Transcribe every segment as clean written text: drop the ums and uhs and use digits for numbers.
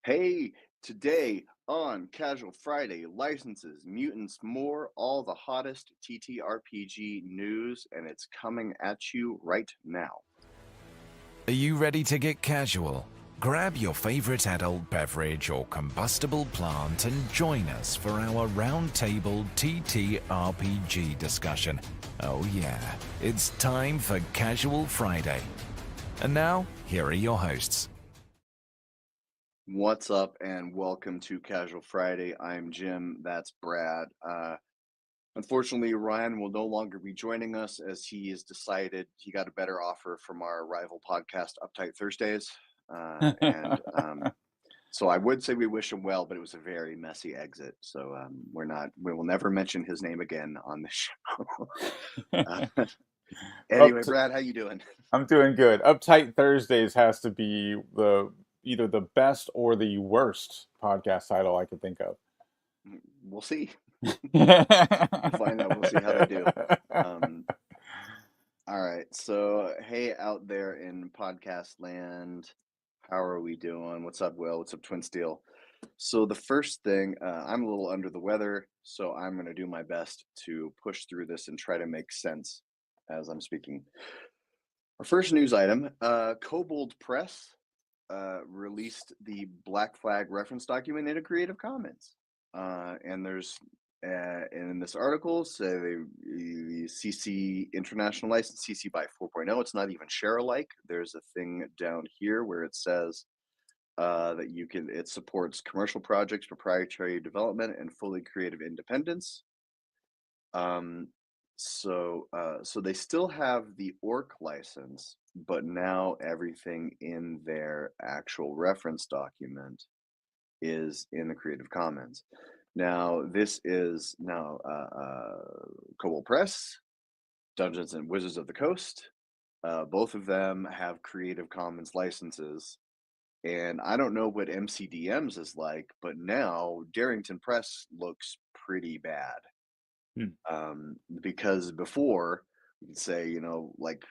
Hey, today on Casual Friday, licenses, mutants, more, all the hottest TTRPG news, and it's coming at you right now. Are you ready to get casual? Grab your favorite adult beverage or combustible plant and join us for our roundtable TTRPG discussion. Oh yeah, it's time for Casual Friday. And now, here are your hosts. What's up, and welcome to Casual Friday. I'm Jim, that's Brad. Unfortunately, Ryan will no longer be joining us as he has decided he got a better offer from our rival podcast, Uptight Thursdays. So I would say we wish him well, but it was a very messy exit. So we will never mention his name again on this show. uh, Up anyway, to, Brad, how you doing? I'm doing good. Uptight Thursdays has to be either the best or the worst podcast title I could think of. We'll see. We'll find out. We'll see how they do. All right. So, hey, out there in podcast land, how are we doing? What's up, Will? What's up, Twin Steel? So, the first thing, I'm a little under the weather, so I'm going to do my best to push through this and try to make sense as I'm speaking. Our first news item, Kobold Press released the Black Flag reference document in a Creative Commons. And there's in this article, say the CC international license, CC by 4.0. It's not even share alike. There's a thing down here where it says that it supports commercial projects, proprietary development, and fully creative independence. So they still have the orc license, but now everything in their actual reference document is in the Creative Commons. Now, this is now Kobold Press, Dungeons and Wizards of the Coast. Both of them have Creative Commons licenses. And I don't know what MCDM's is like, but now Darrington Press looks pretty bad. Because before, you could say, like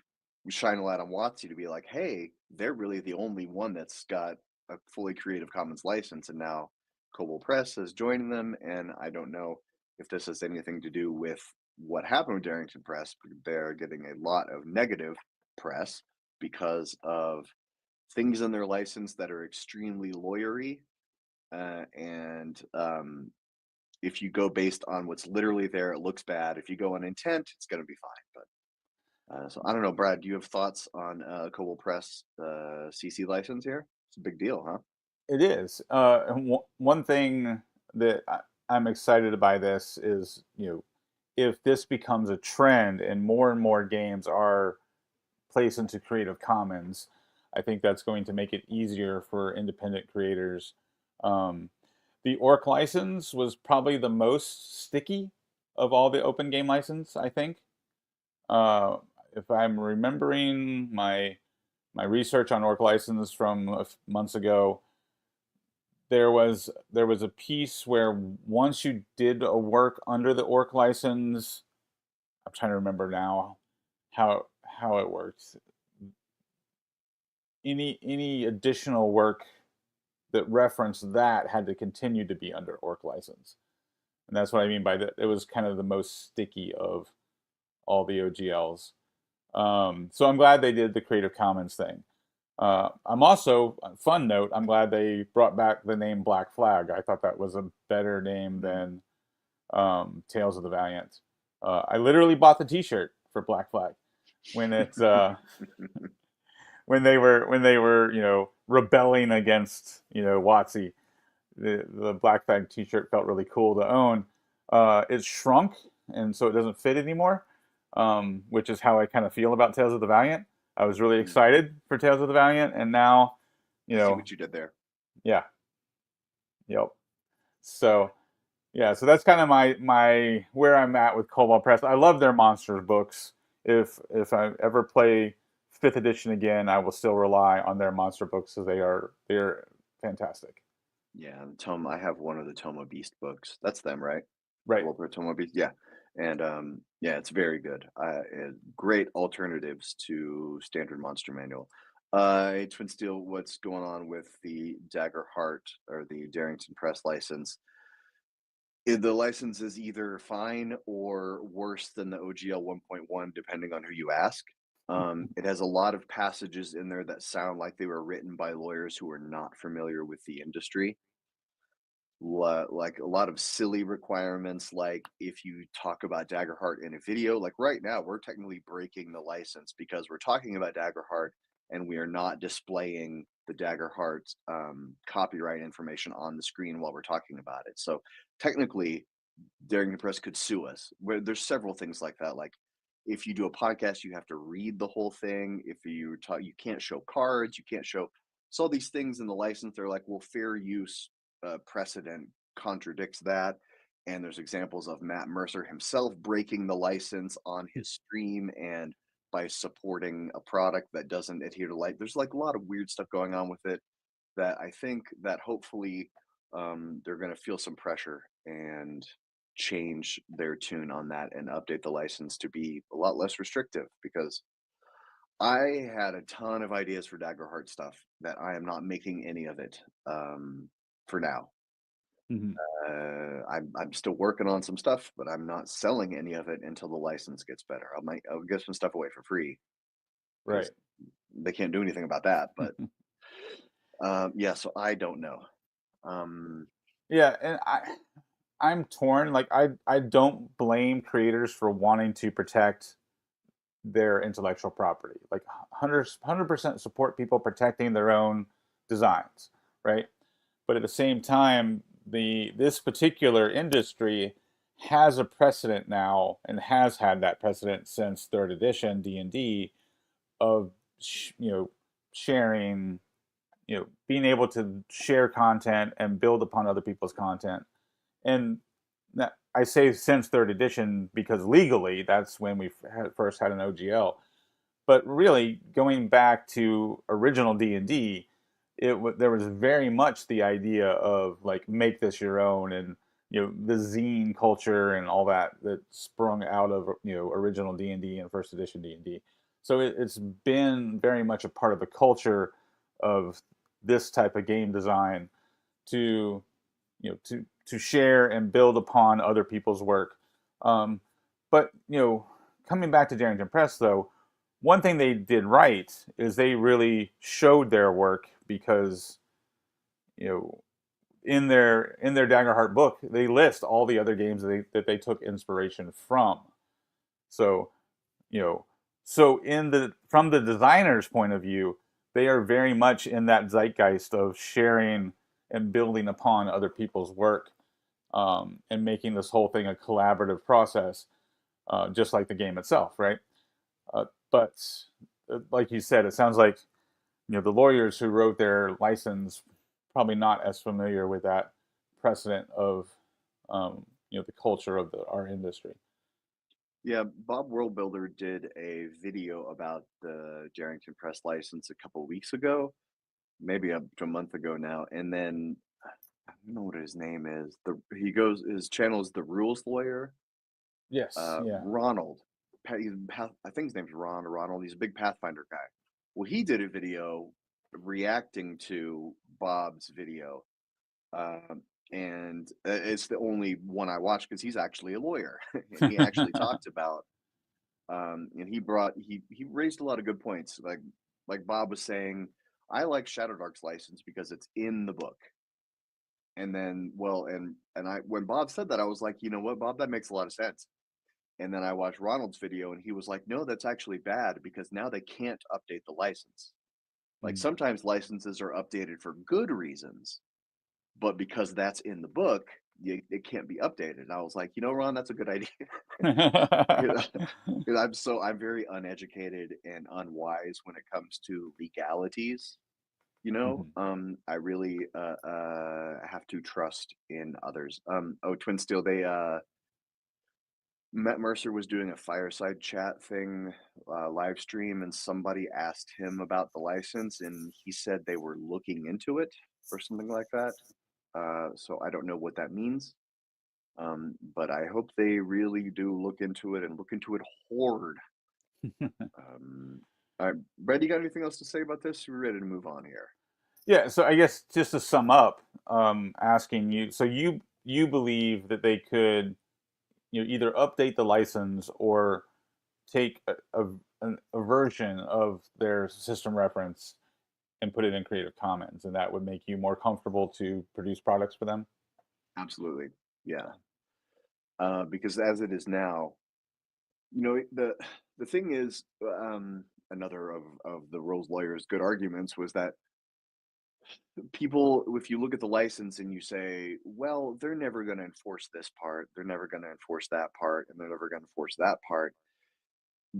shine a light on WotC to be like, hey, they're really the only one that's got a fully Creative Commons license, and now Kobold Press is joining them, and I don't know if this has anything to do with what happened with Darrington Press. They're getting a lot of negative press because of things in their license that are extremely lawyery, and if you go based on what's literally there, it looks bad. If you go on intent, it's going to be fine. But so I don't know, Brad. Do you have thoughts on Kobold Press CC license here? It's a big deal, huh? It is. One thing that I'm excited by this is, if this becomes a trend and more games are placed into Creative Commons, I think that's going to make it easier for independent creators. The Orc license was probably the most sticky of all the open game license, I think. If I'm remembering my research on Orc license from months ago, there was a piece where once you did a work under the Orc license, I'm trying to remember now how it works. Any additional work that referenced that had to continue to be under Orc license. And that's what I mean by that. It was kind of the most sticky of all the OGLs. So I'm glad they did the Creative Commons thing. I'm also, fun note, I'm glad they brought back the name Black Flag. I thought that was a better name than Tales of the Valiant. I literally bought the T-shirt for Black Flag when it when they were rebelling against WotC. The Black Flag T-shirt felt really cool to own. It's shrunk, and so it doesn't fit anymore, which is how I kind of feel about Tales of the Valiant. I was really excited for Tales of the Valiant, and now, I see what you did there. Yeah. Yep. So, yeah, so that's kind of my where I'm at with Kobold Press. I love their monsters books. If I ever play 5th edition again, I will still rely on their monster books because they're fantastic. Yeah, the Tome. I have one of the Toma Beast books. That's them, right? Right. Toma Beast. Yeah, and yeah, it's very good. Great alternatives to standard monster manual. Twin Steel, what's going on with the Dagger Heart or the Darrington Press license? The license is either fine or worse than the OGL 1.1, depending on who you ask. It has a lot of passages in there that sound like they were written by lawyers who are not familiar with the industry. Like a lot of silly requirements, like if you talk about Daggerheart in a video, like right now, we're technically breaking the license because we're talking about Daggerheart and we are not displaying the Daggerheart copyright information on the screen while we're talking about it. So technically, Daring Press could sue us. Where there's several things like that. Like if you do a podcast, you have to read the whole thing. If you talk, you can't show cards, you can't show. So all these things in the license, they're like, well, fair use precedent contradicts that. And there's examples of Matt Mercer himself breaking the license on his stream and by supporting a product that doesn't adhere to light. There's like a lot of weird stuff going on with it that I think that hopefully they're going to feel some pressure and change their tune on that and update the license to be a lot less restrictive because I had a ton of ideas for Daggerheart stuff that I am not making any of it for now. Mhm. I'm still working on some stuff, but I'm not selling any of it until the license gets better. I'll give some stuff away for free because Right. they can't do anything about that. But yeah, so I don't know. Um, Yeah, and I'm torn. Like I don't blame creators for wanting to protect their intellectual property. Like 100% support people protecting their own designs, right? But at the same time, the this particular industry has a precedent now and has had that precedent since third edition D&D of sharing, being able to share content and build upon other people's content. And that, I say since third edition because legally that's when we first had an OGL. But really, going back to original D&D, there was very much the idea of like make this your own, and the zine culture and all that sprung out of original D&D and first edition D&D. So it's been very much a part of the culture of this type of game design to to share and build upon other people's work. Um, but coming back to Darrington Press, though, one thing they did right is they really showed their work because you know in their Daggerheart book they list all the other games that they took inspiration from. So you know, so in the from the designer's point of view, they are very much in that zeitgeist of sharing and building upon other people's work, and making this whole thing a collaborative process, just like the game itself, right? But like you said, it sounds like the lawyers who wrote their license probably not as familiar with that precedent of the culture of our industry. Yeah, Bob Worldbuilder did a video about the Darrington Press license a couple weeks ago, maybe up to a month ago now. And then I don't know what his name is. His channel is The Rules Lawyer. Yes, yeah. Ronald, I think his name's Ron or Ronald. He's a big Pathfinder guy. Well, he did a video reacting to Bob's video, um, and it's the only one I watched because he's actually a lawyer, and he actually talked about and he raised a lot of good points. Like Bob was saying, I like Shadowdark's license because it's in the book. And then, well, and I when Bob said that, I was like, you know what, Bob, that makes a lot of sense. And then I watched Ronald's video, and he was like, no, that's actually bad because now they can't update the license. Like Mm. sometimes licenses are updated for good reasons, but because that's in the book, it can't be updated. And I was like, you know, Ron, that's a good idea. You know, 'cause I'm very uneducated and unwise when it comes to legalities. Mhm. I really have to trust in others. Twin Steel, Matt Mercer was doing a fireside chat thing, live stream, and somebody asked him about the license, and he said they were looking into it or something like that. So I don't know what that means. But I hope they really do look into it and look into it hard. Um, All right, Brad, you got anything else to say about this? We're ready to move on here. Yeah, so I guess just to sum up, asking you, so you believe that they could, either update the license or take a version of their system reference and put it in Creative Commons, and that would make you more comfortable to produce products for them? Absolutely, yeah. Because as it is now, the thing is, another of the Rose lawyer's good arguments was that people, if you look at the license and you say, well, they're never going to enforce this part, they're never going to enforce that part, and they're never going to enforce that part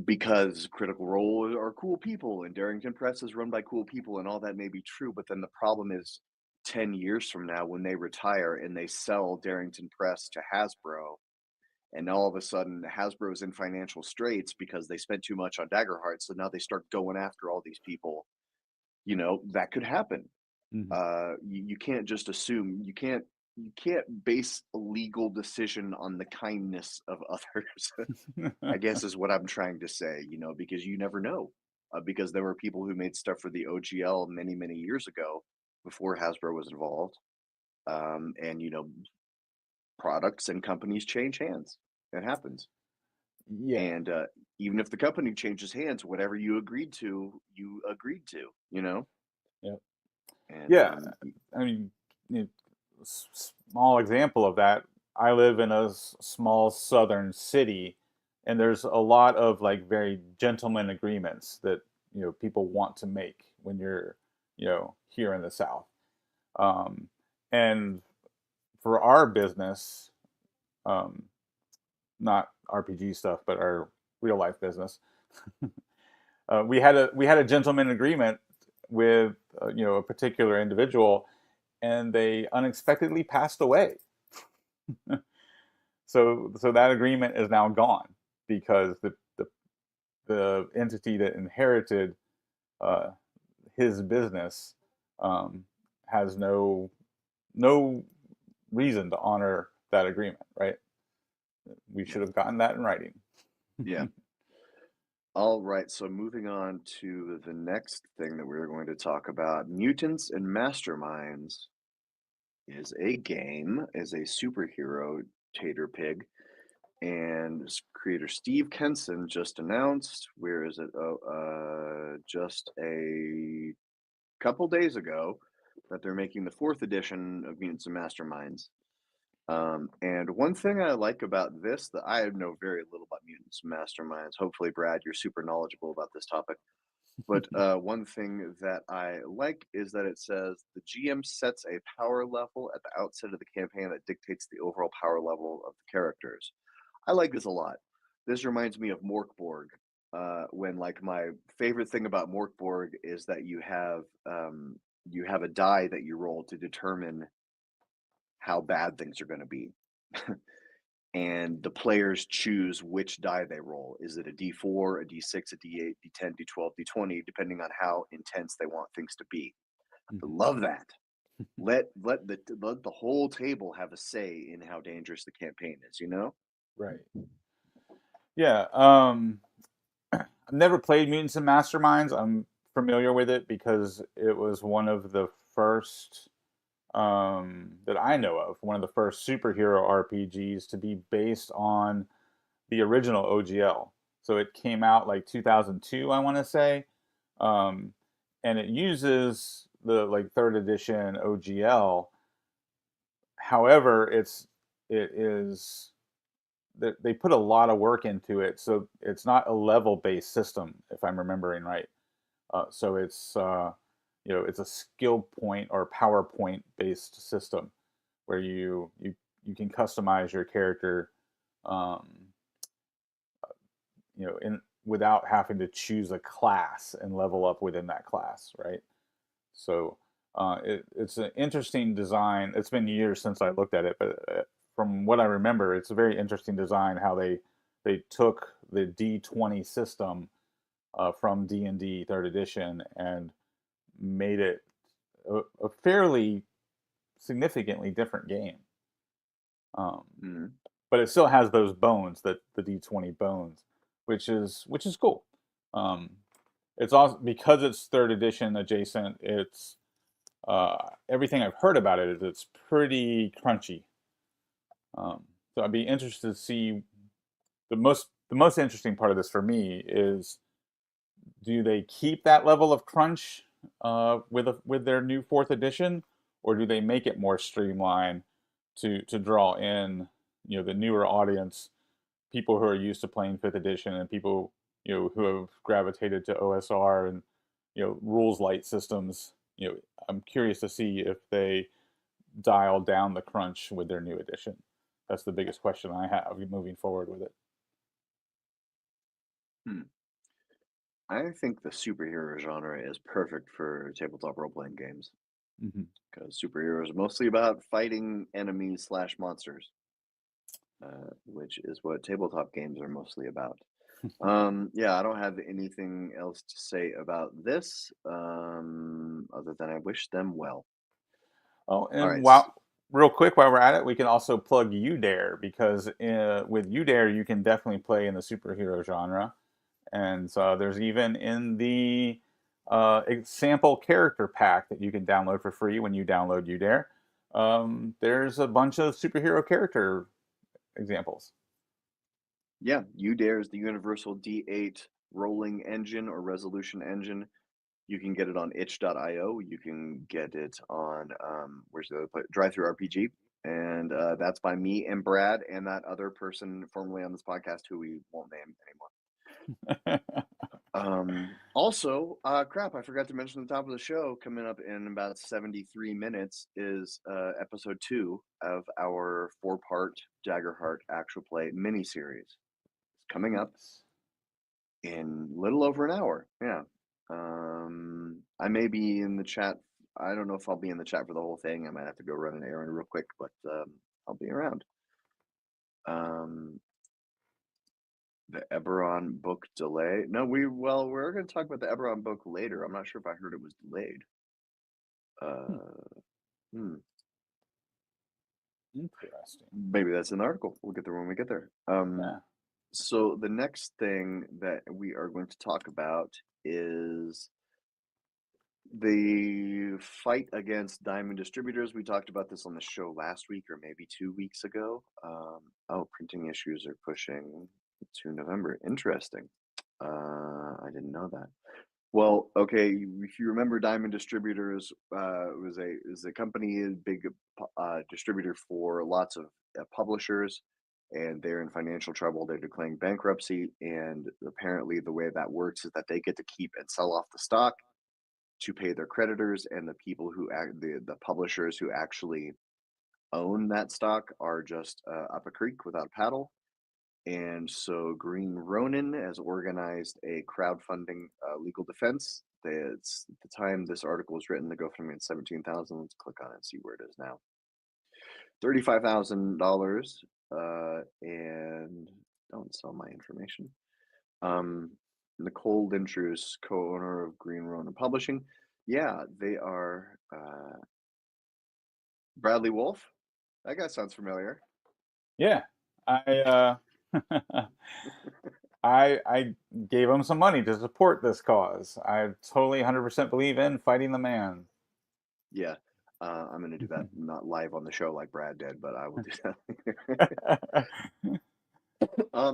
because Critical Role are cool people and Darrington Press is run by cool people, and all that may be true. But then the problem is 10 years from now when they retire and they sell Darrington Press to Hasbro, and all of a sudden Hasbro's in financial straits because they spent too much on Daggerheart. So now they start going after all these people. That could happen. Hmm. You can't just assume. You can't base a legal decision on the kindness of others. I guess is what I'm trying to say. Because you never know. Because there were people who made stuff for the OGL many, many years ago before Hasbro was involved. And products and companies change hands. It happens. Yeah. And even if the company changes hands, whatever you agreed to, Yeah. and Yeah. I mean, you know, small example of that. I live in a small southern city, and there's a lot of like very gentleman agreements that people want to make when you're here in the South. Um, and for our business, um, not RPG stuff, but our real life business, we had a gentleman agreement with a particular individual, and they unexpectedly passed away. So that agreement is now gone because the entity that inherited uh, his business um, has no reason to honor that agreement, right? We yeah, should have gotten that in writing. yeah. All right, so moving on to the next thing that we're going to talk about, Mutants and Masterminds is a superhero tater pig, and creator Steve Kenson just announced, where is it? Oh, just a couple days ago, that they're making the fourth edition of Mutants and Masterminds. And one thing I like about this, that I know very little about Mutants and Masterminds. Hopefully, Brad, you're super knowledgeable about this topic. But one thing that I like is that it says the GM sets a power level at the outset of the campaign that dictates the overall power level of the characters. I like this a lot. This reminds me of Morkborg. When like my favorite thing about Morkborg is that you have a die that you roll to determine how bad things are going to be. And the players choose which die they roll. Is it a D4, a D6, a D8, D10, D12, D20, depending on how intense they want things to be. I Mhm. love that. Let the whole table have a say in how dangerous the campaign is. Right. Yeah. I've never played Mutants and Masterminds. I'm familiar with it because it was one of the first that I know of, one of the first superhero RPGs to be based on the original OGL. So it came out like 2002, I want to say, um, and it uses the like third edition OGL. However, it is they put a lot of work into it, so it's not a level based system, if I'm remembering right. So it's a skill point or PowerPoint based system where you can customize your character, um, in without having to choose a class and level up within that class, right? So it's an interesting design. It's been years since I looked at it, but from what I remember, it's a very interesting design how they took the D20 system from D&D Third Edition and made it a fairly significantly different game. Um, Mhm. but it still has those bones, that the D20 bones, which is cool. Um, it's also because it's third edition adjacent. It's everything I've heard about it is it's pretty crunchy. So I'd be interested to see the most interesting part of this for me is, do they keep that level of crunch with their new fourth edition, or do they make it more streamlined to draw in the newer audience, people who are used to playing fifth edition and people who have gravitated to OSR and rules light systems. I'm curious to see if they dial down the crunch with their new edition. That's the biggest question I have moving forward with it. Hmm. I think the superhero genre is perfect for tabletop role-playing games Hmm. because superheroes are mostly about fighting enemies slash monsters, which is what tabletop games are mostly about. Yeah, I don't have anything else to say about this, other than I wish them well. Oh, All and right. real quick, while we're at it, we can also plug UDare because with UDare you can definitely play in the superhero genre, and so there's even in the sample character pack that you can download for free when you download UDare. There's a bunch of superhero character examples. Yeah, UDare is the universal D8 rolling engine or resolution engine. You can get it on itch.io. You can get it on where's the other place? Drive Through RPG. And that's by me and Brad and that other person formerly on this podcast who we won't name anymore. Also, crap, I forgot to mention at the top of the show, coming up in about 73 minutes is episode 2 of our 4-part Daggerheart actual play miniseries. It's coming up Nice. in little over an hour. Yeah. I may be in the chat. I don't know if I'll be in the chat for the whole thing. I might have to go run an errand real quick, but I'll be around. The Eberron book delay. No, we're going to talk about the Eberron book later. I'm not sure if I heard it was delayed. Hmm. Interesting. Maybe that's in the article. We'll get there when we get there. Yeah. So the next thing that we are going to talk about is the fight against diamond distributors. We talked about this on the show last week or maybe 2 weeks ago. Printing issues are pushing to November. Interesting. I didn't know that. Well, okay, if you remember, Diamond Distributors is a company, a big distributor for lots of publishers, and they're in financial trouble. They're declaring bankruptcy, and apparently, the way that works is that they get to keep and sell off the stock to pay their creditors, and the people who the publishers who actually own that stock are just up a creek without a paddle. And so Green Ronin has organized a crowdfunding legal defense. It's at the time this article was written, the GoFundMe at 17,000. Let's click on it and see where it is now. $35,000, and don't sell my information. Nicole Lintruce, co-owner of Green Ronin Publishing. Yeah, they are Bradley Wolf. That guy sounds familiar. Yeah. I I gave him some money to support this cause. I totally 100% believe in fighting the man. Yeah, I'm going to do that not live on the show like Brad did, but I will do that.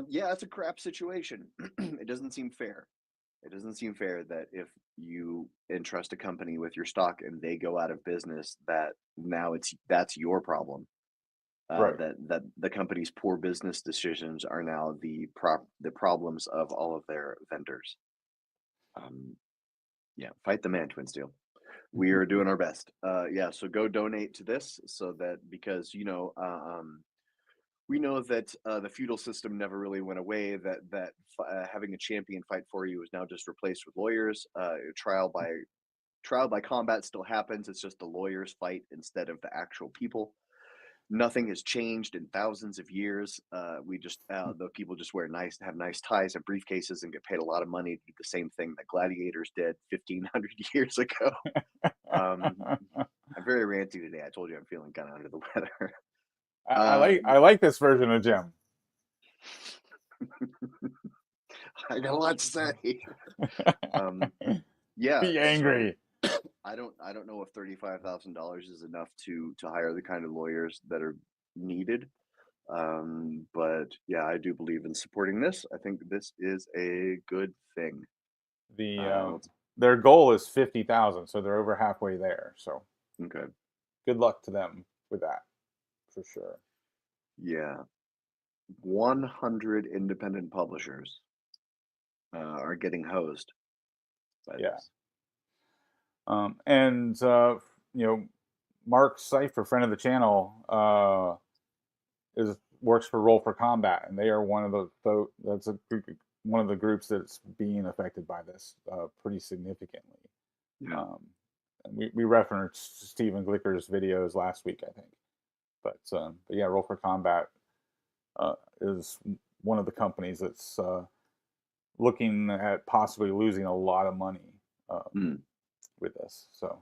Yeah, it's a crap situation. It doesn't seem fair. It doesn't seem fair that if you entrust a company with your stock and they go out of business, that now that's your problem. Right. That the company's poor business decisions are now the problems of all of their vendors. Yeah, fight the man, Twin Steel. We are doing our best. Yeah, so go donate to this so that because we know that the feudal system never really went away. That having a champion fight for you is now just replaced with lawyers. Trial by combat still happens. It's just the lawyers fight instead of the actual people. Nothing has changed in thousands of years. We just the people just have nice ties and briefcases and get paid a lot of money to do the same thing that gladiators did 1,500 years ago. I'm very ranty today. I told you I'm feeling kind of under the weather. I like this version of Jim. I got a lot to say. Yeah, Be so angry. I don't know if $35,000 is enough to hire the kind of lawyers that are needed. But yeah, I do believe in supporting this. I think this is a good thing. The Let's their goal is 50,000, so they're over halfway there. So okay. good luck to them with that for sure. Yeah, 100 independent publishers are getting hosed by Yeah. this. And you know, Mark Cipher, friend of the channel, is works for Roll for Combat, and they are one of that's one of the groups that's being affected by this pretty significantly. Yeah, Um, and we referenced Stephen Glicker's videos last week, I think. But yeah, Roll for Combat is one of the companies that's looking at possibly losing a lot of money mm. with this. So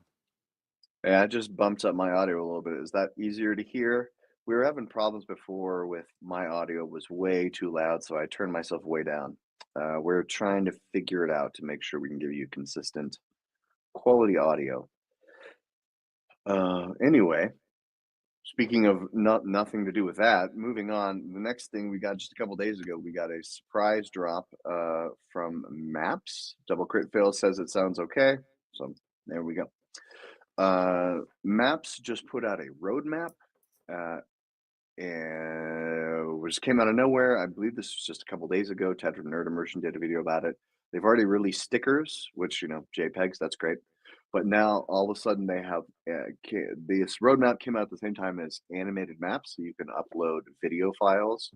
Yeah, I just bumped up my audio a little bit. Is that easier to hear? We were having problems before with my audio was way too loud, so I turned myself way down. We're trying to figure it out to make sure we can give you consistent quality audio. Anyway, speaking of nothing to do with that, moving on. The next thing we got just a couple days ago, we got a surprise drop from Maps. Double Crit Fail says it sounds okay, so there we go. Maps just put out a roadmap, uh, and which came out of nowhere. I believe this was just a couple days ago. Tetra Nerd Immersion did a video about it. They've already released stickers, which JPEGs, that's great. But now all of a sudden they have this roadmap came out at the same time as animated maps, so you can upload video files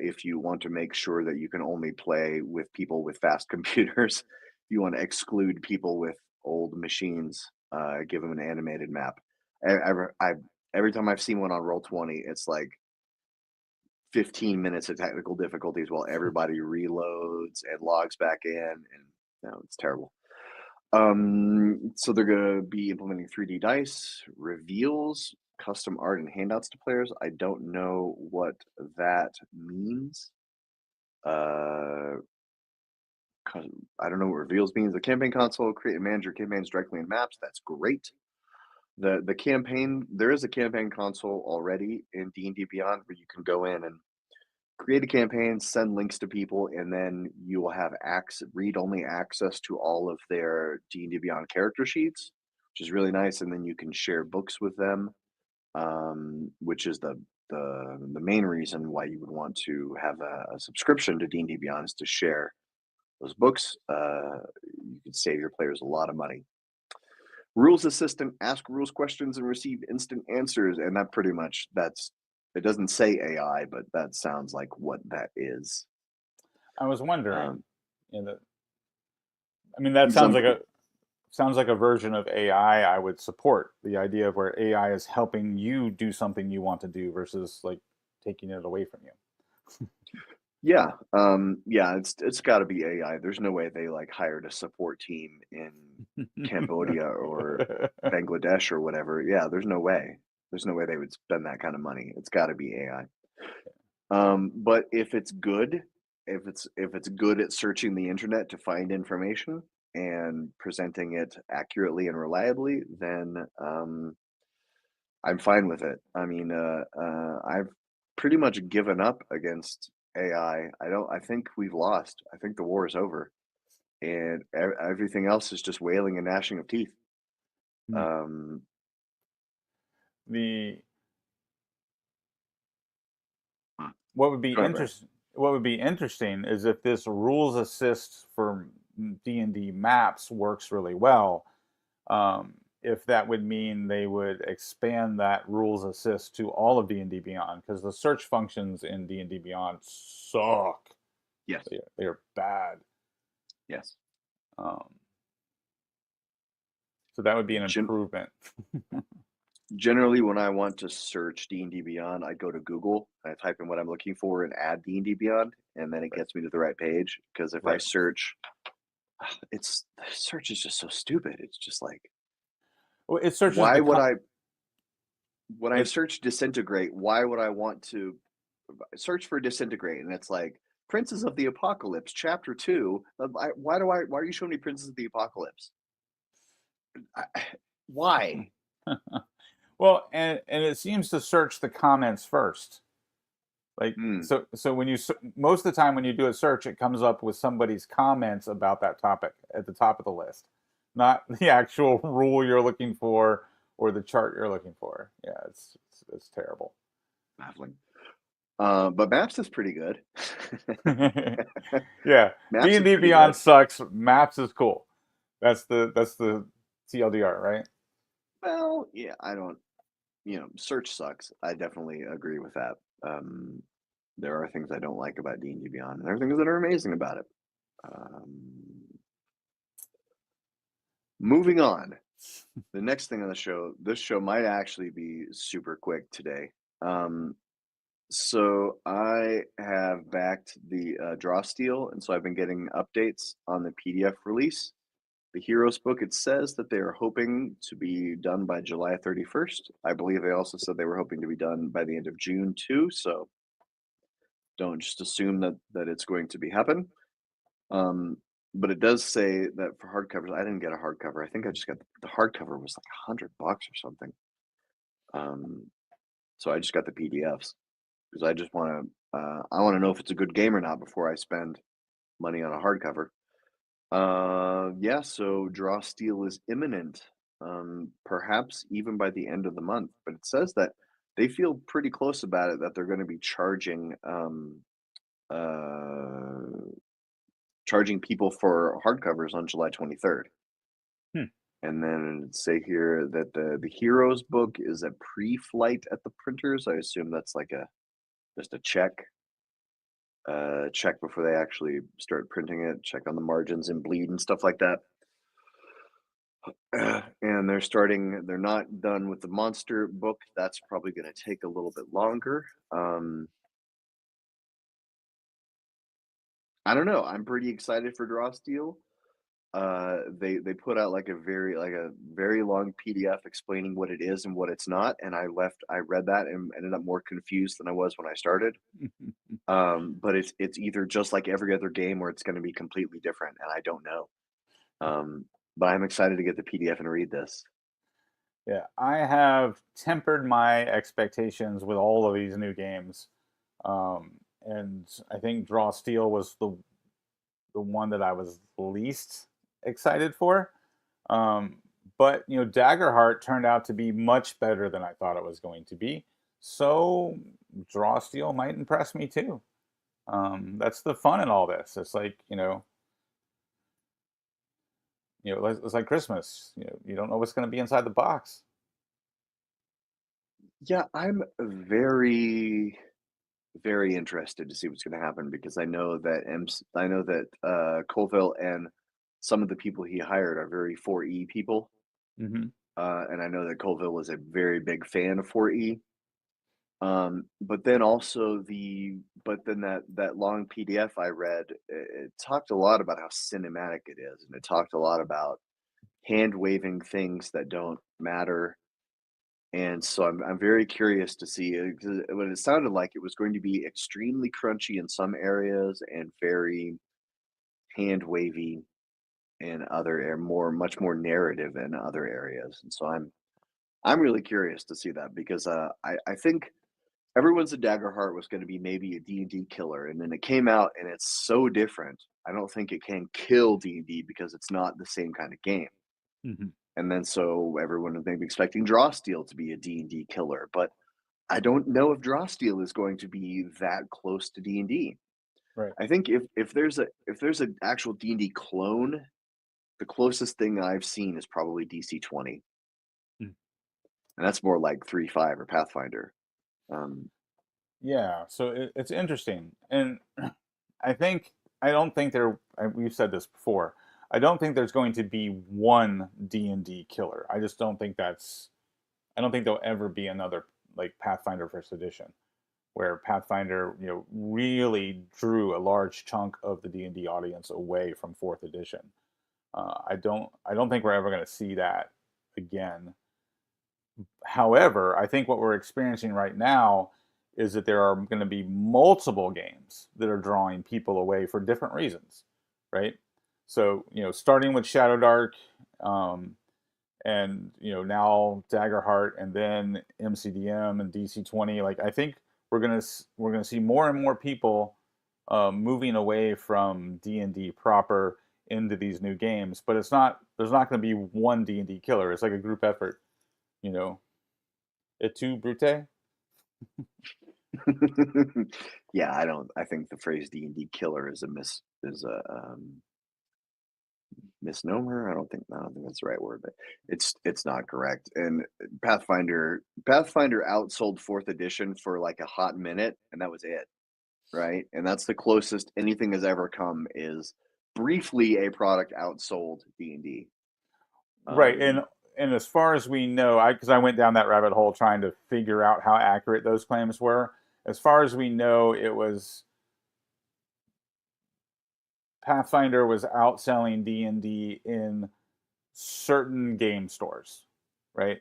if you want to make sure that you can only play with people with fast computers. You want to exclude people with old machines. Give them an animated map. Every time I've seen one on Roll20, it's like 15 minutes of technical difficulties while everybody reloads and logs back in, and no, it's terrible. So they're gonna be implementing 3D dice, reveals, custom art, and handouts to players. I don't know what that means. Uh, I don't know what reveals means. The campaign console, create and manage your campaigns directly in maps. That's great. The campaign, there is a campaign console already in D&D Beyond where you can go in and create a campaign, send links to people, and then you will have read-only access to all of their D&D Beyond character sheets, which is really nice. And then you can share books with them, which is the main reason why you would want to have a subscription to D&D Beyond is to share those books. You can save your players a lot of money. Rules assistant, ask rules questions and receive instant answers, and that pretty much it doesn't say AI, but that sounds like what that is. I was wondering, Um, you know, I mean, that because I'm sounds like a version of AI I would support. The idea of where AI is helping you do something you want to do versus like taking it away from you. yeah, yeah, it's got to be AI. There's no way they like hired a support team in Cambodia or Bangladesh or whatever. Yeah, there's no way. There's no way they would spend that kind of money. It's got to be AI. But if it's good, if it's good at searching the internet to find information and presenting it accurately and reliably, then I'm fine with it. I mean, I've pretty much given up against AI. I don't. I think we've lost. I think the war is over, and everything else is just wailing and gnashing of teeth. Hmm. Um, the Hmm. what would be Go ahead, Brad. interesting what would be interesting is if this rules assist for D&D maps works really well. If that would mean they would expand that rules assist to all of D&D Beyond, because the search functions in D&D Beyond suck. Yes. They are bad. Yes. Um, so that would be an Gen- improvement. Generally, when I want to search D&D Beyond, I go to Google, I type in what I'm looking for and add D&D Beyond, and then it Right. gets me to the right page. Because if I Right. search, the search is just so stupid. It's just like, Well, it searches why the would con- I, when I it search disintegrate, why would I want to search for disintegrate? And it's like, Princes of the Apocalypse, Chapter 2. Why are you showing me Princes of the Apocalypse? I, why? Well, and it seems to search the comments first. Like Hmm, so when you most of the time when you do a search, it comes up with somebody's comments about that topic at the top of the list, not the actual rule you're looking for or the chart you're looking for. Yeah, it's terrible. baffling. But Maps is pretty good. Yeah, D Maps and is D pretty Beyond good. sucks. Maps is cool. That's the TLDR, right? Well, yeah, I don't. Search sucks. I definitely agree with that. Um, there are things I don't like about D&D Beyond, and there are things that are amazing about it. Um, moving on. The next thing on the show, this show might actually be super quick today. Um, so I have backed the Draw Steel, and so I've been getting updates on the PDF release. The Heroes book, it says that they are hoping to be done by July 31st. I believe they also said they were hoping to be done by the end of June too. So don't just assume that it's going to be happen. Um, but it does say that for hardcovers, I didn't get a hardcover. I think I just got the hardcover was like $100 or something. Um, so I just got the PDFs because I want to know if it's a good game or not before I spend money on a hardcover. Yeah, so Draw Steel is imminent, perhaps even by the end of the month. But it says that they feel pretty close about it that they're going to be uh, charging people for hardcovers on July 23rd. Hmm. And then it say here that the Heroes book is a pre-flight at the printers. I assume that's like a just a check before they actually start printing it, check on the margins and bleed and stuff like that. And they're not done with the monster book. That's probably going to take a little bit longer. I don't know. I'm pretty excited for Draw Steel. They put out like a very long PDF explaining what it is and what it's not, and I read that and ended up more confused than I was when I started. But it's either just like every other game or it's going to be completely different, and I don't know. But I'm excited to get the PDF and read this. Yeah, I have tempered my expectations with all of these new games, and I think Draw Steel was the one that I was least excited for. Um, but Daggerheart turned out to be much better than I thought it was going to be. So Draw Steel might impress me too. That's the fun in all this. It's like it's like Christmas. You don't know what's going to be inside the box. Yeah, I'm very, very interested to see what's going to happen because I know that Colville and some of the people he hired are very 4E people, Hmm. and I know that Colville was a very big fan of 4E. But then also but then that long PDF I read, it talked a lot about how cinematic it is, and it talked a lot about hand waving things that don't matter. And so I'm very curious to see what it sounded like it was going to be extremely crunchy in some areas and very hand wavy in other much more narrative in other areas. And so I'm really curious to see that because I think everyone said Daggerheart was going to be maybe a D&D killer, and then it came out and it's so different. I don't think it can kill D&D because it's not the same kind of game. Hmm. And then so everyone was maybe expecting Drawsteel to be a D&D killer, but I don't know if Drawsteel is going to be that close to D&D. Right. I think if there's an actual D&D clone, the closest thing I've seen is probably DC 20, Mm. and that's more like 3.5 or Pathfinder. Um, Yeah. So it's interesting, and I don't think we've said this before. I don't think there's going to be one D&D killer. I just don't think that's. I don't think there'll ever be another like Pathfinder First Edition, where Pathfinder, really drew a large chunk of the D&D audience away from Fourth Edition. I don't think we're ever going to see that again. However, I think what we're experiencing right now is that there are going to be multiple games that are drawing people away for different reasons, right? So, starting with Shadow Dark, um, and now Daggerheart, and then MCDM and DC20. Like, I think we're gonna see more and more people moving away from D&D proper into these new games. But there's not going to be one D&D killer. It's like a group effort, you know. Et tu, Brute? Yeah, I think the phrase D&D killer is a misnomer. I don't think that's the right word, but it's not correct. And Pathfinder outsold fourth edition for like a hot minute, and that was it, right? And that's the closest anything has ever come, is briefly a product outsold D&D. Right, Um, and as far as we know, because I went down that rabbit hole trying to figure out how accurate those claims were. As far as we know, it was Pathfinder was outselling D&D in certain game stores, right?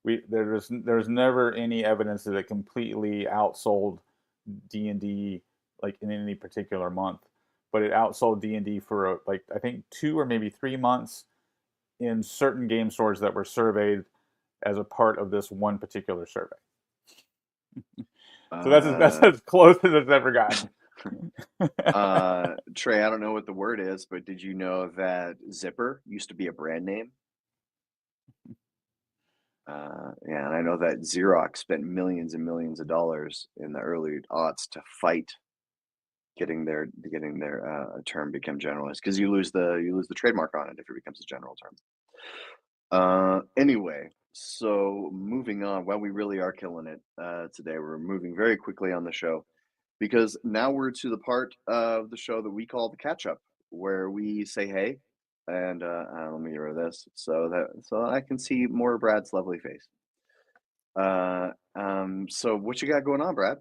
There's never any evidence that it completely outsold D&D like in any particular month, but it outsold D&D for like I think 2 or maybe 3 months in certain game stores that were surveyed as a part of this one particular survey. So that's uh, as close as it's ever gotten. Trey, I don't know what the word is, but did you know that Zipper used to be a brand name? Yeah, and I know that Xerox spent millions and millions of dollars in the early aughts to fight getting their term become generalized, because you lose the trademark on it if it becomes a general term. Anyway, so moving on. Well, we really are killing it today. We're moving very quickly on the show, because now we're to the part of the show that we call the catch up, where we say hey, and let me get rid of this so I can see more of Brad's lovely face. So what you got going on, Brad?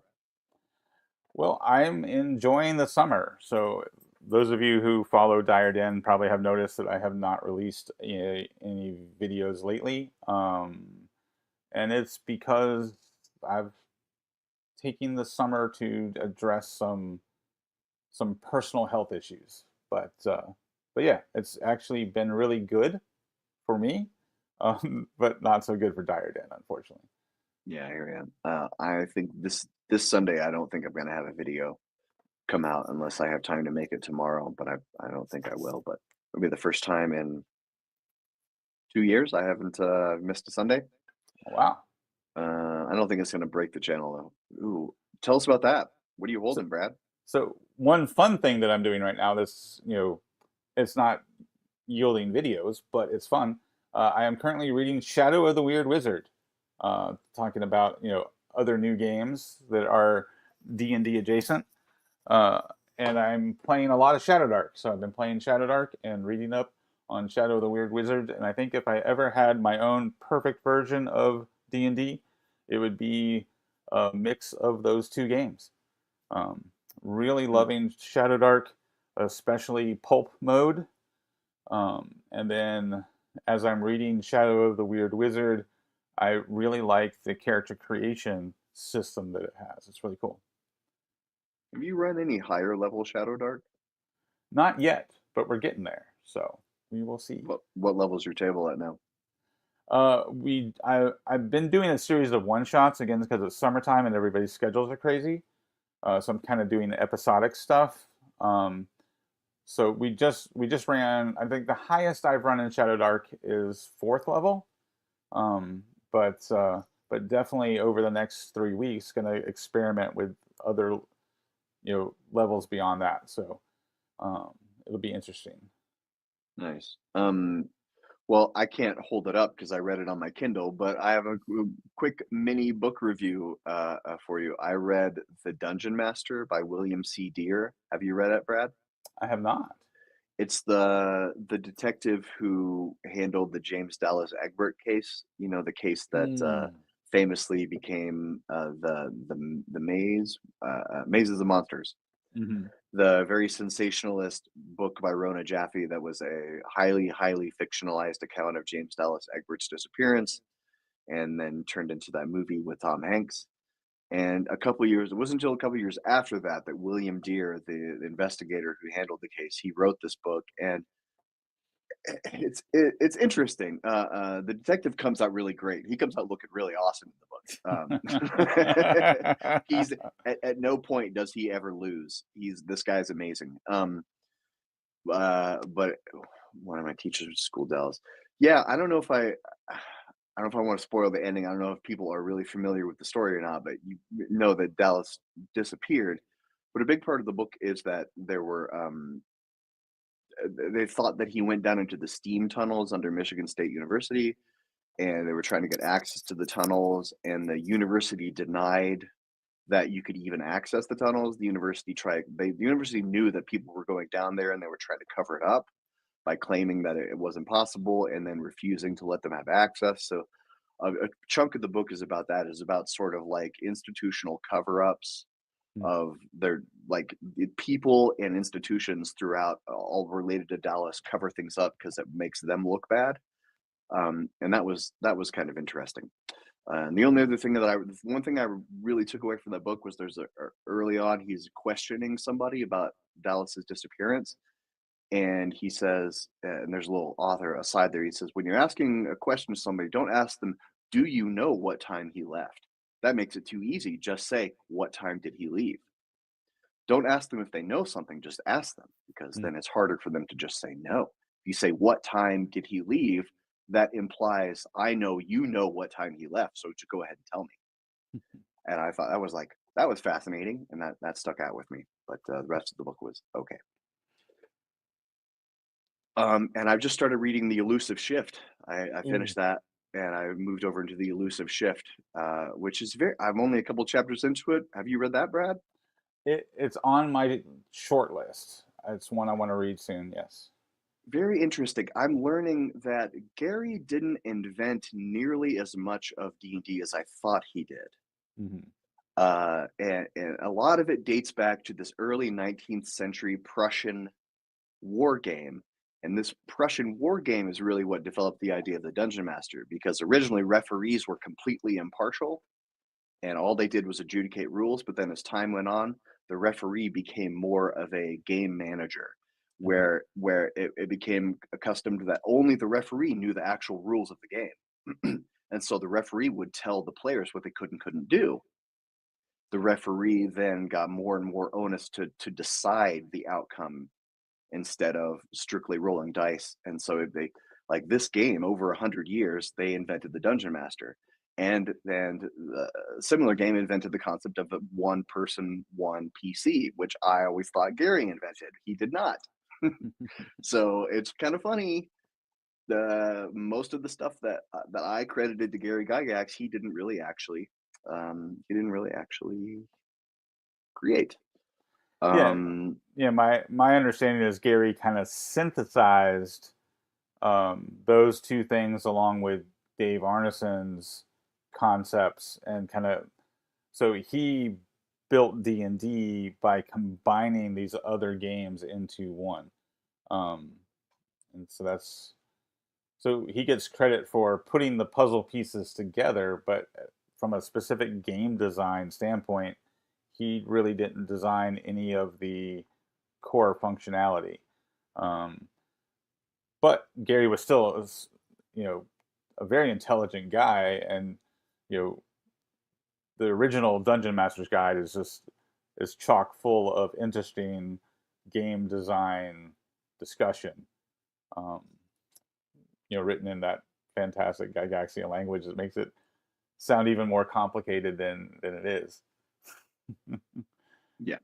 Well, I'm enjoying the summer. So those of you who follow Dire Den probably have noticed that I have not released any videos lately. And it's because I've taken the summer to address some personal health issues. But yeah, it's actually been really good for me, but not so good for Dire Den, unfortunately. Yeah, here I am. I think this Sunday, I don't think I'm gonna have a video come out unless I have time to make it tomorrow, but I don't think I will. But it'll be the first time in 2 years I haven't missed a Sunday. Wow. I don't think it's gonna break the channel though. Ooh, tell us about that. What are you So holding, Brad? so one fun thing that I'm doing right now, that's it's not yielding videos, but it's fun. I am currently reading Shadow of the Weird Wizard, talking about other new games that are D&D adjacent. Uh, and I'm playing a lot of Shadow Dark. So I've been playing Shadow Dark and reading up on Shadow of the Weird Wizard. And I think if I ever had my own perfect version of D&D, it would be a mix of those two games. Um, really Hmm. loving Shadow Dark, especially pulp mode. And then as I'm reading Shadow of the Weird Wizard, I really like the character creation system that it has. It's really cool. Have you run any higher level Shadow Dark? Not yet, but we're getting there. So we will see. What level's your table at now? I've been doing a series of one shots again because it's summertime and everybody's schedules are crazy. So I'm kind of doing episodic stuff. So we just ran. I think the highest I've run in Shadow Dark is fourth level. Um, but definitely over the next 3 weeks, going to experiment with other levels beyond that. So um, it'll be interesting. Nice. Well, I can't hold it up because I read it on my Kindle, but I have a quick mini book review for you. I read The Dungeon Master by William C. Deere. Have you read it, Brad? I have not. It's the detective who handled the James Dallas Egbert case. You know, the case that Mm. famously became the Maze, Mazes of Monsters. Hmm. The very sensationalist book by Rona Jaffe that was a highly, highly fictionalized account of James Dallas Egbert's disappearance, and then turned into that movie with Tom Hanks. And it wasn't until a couple years after that that William Deere, the investigator who handled the case, he wrote this book, and it's interesting. The detective comes out really great. He comes out looking really awesome in the book. He's at no point does he ever lose. This guy's amazing. But one of my teachers at school, Dallas. Yeah, I don't know if I want to spoil the ending. I don't know if people are really familiar with the story or not, but you know that Dallas disappeared. But a big part of the book is that they thought that he went down into the steam tunnels under Michigan State University, and they were trying to get access to the tunnels, and the university denied that you could even access the tunnels. The university knew that people were going down there, and they were trying to cover it up by claiming that it wasn't possible, and then refusing to let them have access. So a chunk of the book is about sort of like institutional cover-ups of their like the people and institutions throughout, all related to Dallas, cover things up because it makes them look bad. And that was kind of interesting. And the only other thing one thing I really took away from that book was early on he's questioning somebody about Dallas's disappearance, and he says, and there's a little author aside there. He says, when you're asking a question to somebody, don't ask them, "Do you know what time he left?" That makes it too easy. Just say, "What time did he leave?" Don't ask them if they know something, just ask them, because then it's harder for them to just say no. If you say, "What time did he leave?" That implies, I know you know what time he left, so just go ahead and tell me. And I thought that was fascinating, and that stuck out with me. But the rest of the book was okay. And I've just started reading The Elusive Shift. I Ooh. finished that, and I moved over into The Elusive Shift, which is very. I'm only a couple chapters into it. Have you read that, Brad? It's on my short list. It's one I want to read soon. Yes. Very interesting. I'm learning that Gary didn't invent nearly as much of D&D as I thought he did. Hmm. And a lot of it dates back to this early 19th century Prussian war game. And this Prussian war game is really what developed the idea of the dungeon master, because originally referees were completely impartial and all they did was adjudicate rules. But then as time went on, the referee became more of a game manager, Hmm. where it became accustomed that only the referee knew the actual rules of the game. And so the referee would tell the players what they could and couldn't do. The referee then got more and more onus to decide the outcome instead of strictly rolling dice. And so they like this game over 100 years, they invented the dungeon master, and similar game invented the concept of a one person, one PC, which I always thought Gary invented. He did not. So it's kind of funny. The most of the stuff that I credited to Gary Gygax, he didn't really actually create. Yeah. Um, Yeah. My understanding is Gary kind of synthesized those two things along with Dave Arneson's concepts and kind of so he built D&D by combining these other games into one. Um, and so he gets credit for putting the puzzle pieces together, but from a specific game design standpoint, he really didn't design any of the core functionality. Um, but Gary was still, you know, a very intelligent guy, and you know, the original Dungeon Master's Guide is chock full of interesting game design discussion. Um, written in that fantastic Gygaxian language that makes it sound even more complicated than it is. yeah.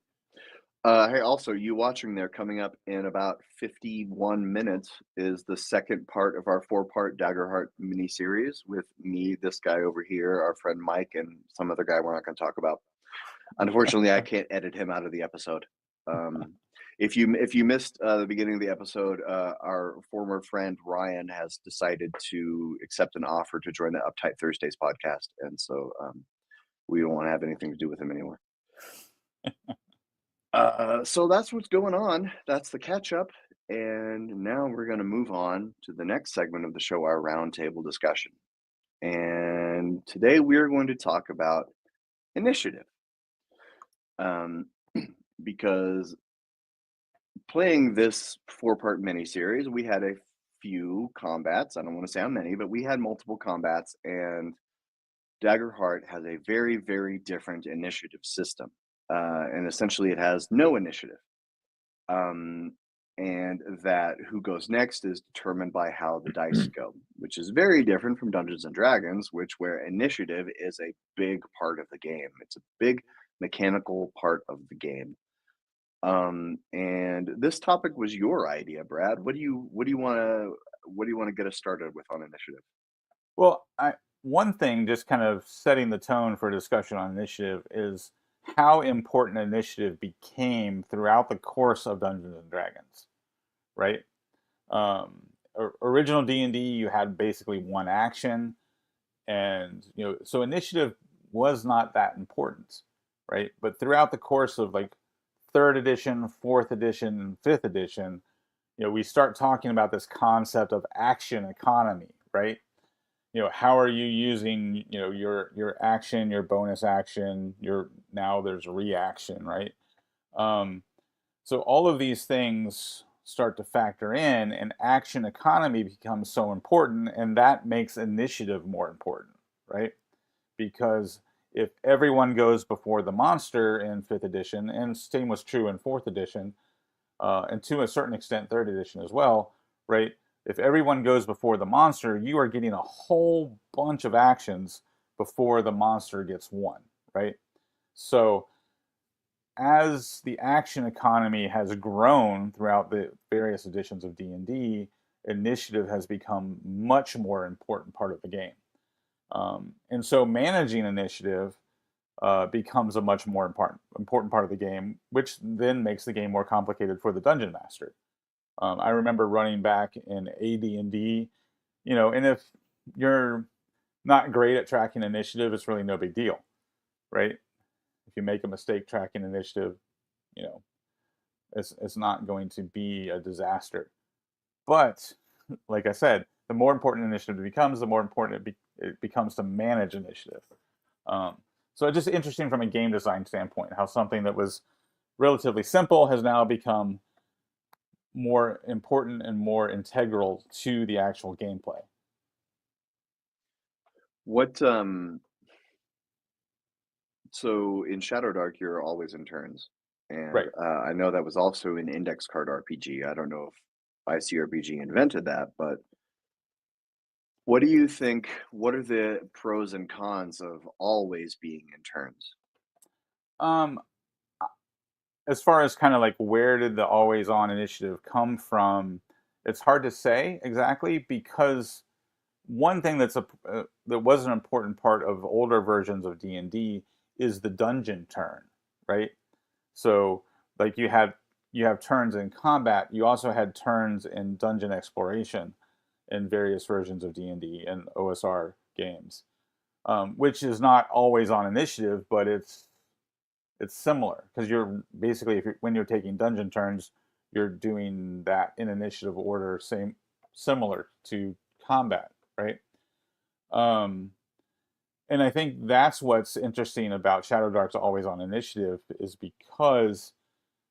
Hey, also, you watching there, coming up in about 51 minutes is the second part of our four-part Daggerheart miniseries with me, this guy over here, our friend Mike, and some other guy we're not going to talk about. Unfortunately, I can't edit him out of the episode. Um, if you missed the beginning of the episode, our former friend Ryan has decided to accept an offer to join the Uptight Thursdays podcast, and so we don't want to have anything to do with him anymore. So that's what's going on. That's the catch up. And now we're going to move on to the next segment of the show, our roundtable discussion. And today we are going to talk about initiative. Um, because playing this four-part miniseries, we had a few combats. I don't want to say how many, but we had multiple combats, and Daggerheart has a very, very different initiative system. And essentially, it has no initiative. Um, and that who goes next is determined by how the dice go, which is very different from Dungeons and Dragons, which where initiative is a big part of the game. It's a big mechanical part of the game. And this topic was your idea, Brad. What do you want to get us started with on initiative? Well, one thing, just kind of setting the tone for discussion on initiative, is how important initiative became throughout the course of Dungeons and Dragons, right? Um, Original D&D, you had basically one action, and so initiative was not that important, right? But throughout the course of like third edition, fourth edition, and fifth edition, we start talking about this concept of action economy, right? How are you using your action, your bonus action, your now there's reaction, right? um, so all of these things start to factor in, and action economy becomes so important, and that makes initiative more important, right? Because if everyone goes before the monster in fifth edition, and same was true in fourth edition, and to a certain extent third edition as well, right? If everyone goes before the monster, you are getting a whole bunch of actions before the monster gets one, right? So as the action economy has grown throughout the various editions of D&D, initiative has become much more important part of the game. And so managing initiative becomes a much more important part of the game, which then makes the game more complicated for the dungeon master. I remember running back in AD&D, and if you're not great at tracking initiative, it's really no big deal, right? If you make a mistake tracking initiative, you know, it's not going to be a disaster. But like I said, the more important initiative becomes, the more important it becomes to manage initiative. Um, so it's just interesting from a game design standpoint how something that was relatively simple has now become more important and more integral to the actual gameplay. What So in Shadow Dark, you're always in turns, and Right. I know that was also an index card RPG. I don't know if ICRPG invented that, but what do you think? What are the pros and cons of always being in turns? Um, as far as kind of like where did the always on initiative come from, it's hard to say exactly, because one thing that was an important part of older versions of D&D is the dungeon turn, right? So like you have turns in combat, you also had turns in dungeon exploration in various versions of D&D and OSR games, which is not always on initiative, but it's similar because you're basically when you're taking dungeon turns, you're doing that in initiative order, same similar to combat, right? Um, and I think that's what's interesting about Shadow Dark's always on initiative, is because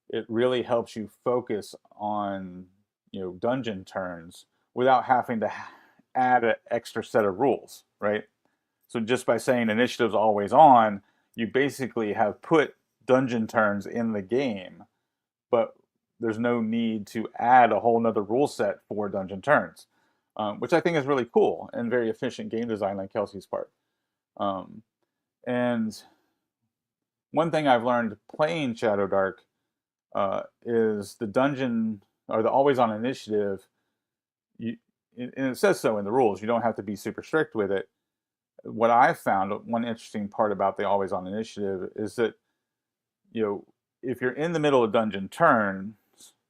it really helps you focus on dungeon turns without having to add an extra set of rules, right? So just by saying initiative's always on, you basically have put dungeon turns in the game, but there's no need to add a whole nother rule set for dungeon turns, which I think is really cool and very efficient game design on Kelsey's part. Um, and one thing I've learned playing Shadow Dark is the dungeon or the always on initiative. You, and it says so in the rules. You don't have to be super strict with it. What I've found, one interesting part about the always on initiative is that if you're in the middle of dungeon turns,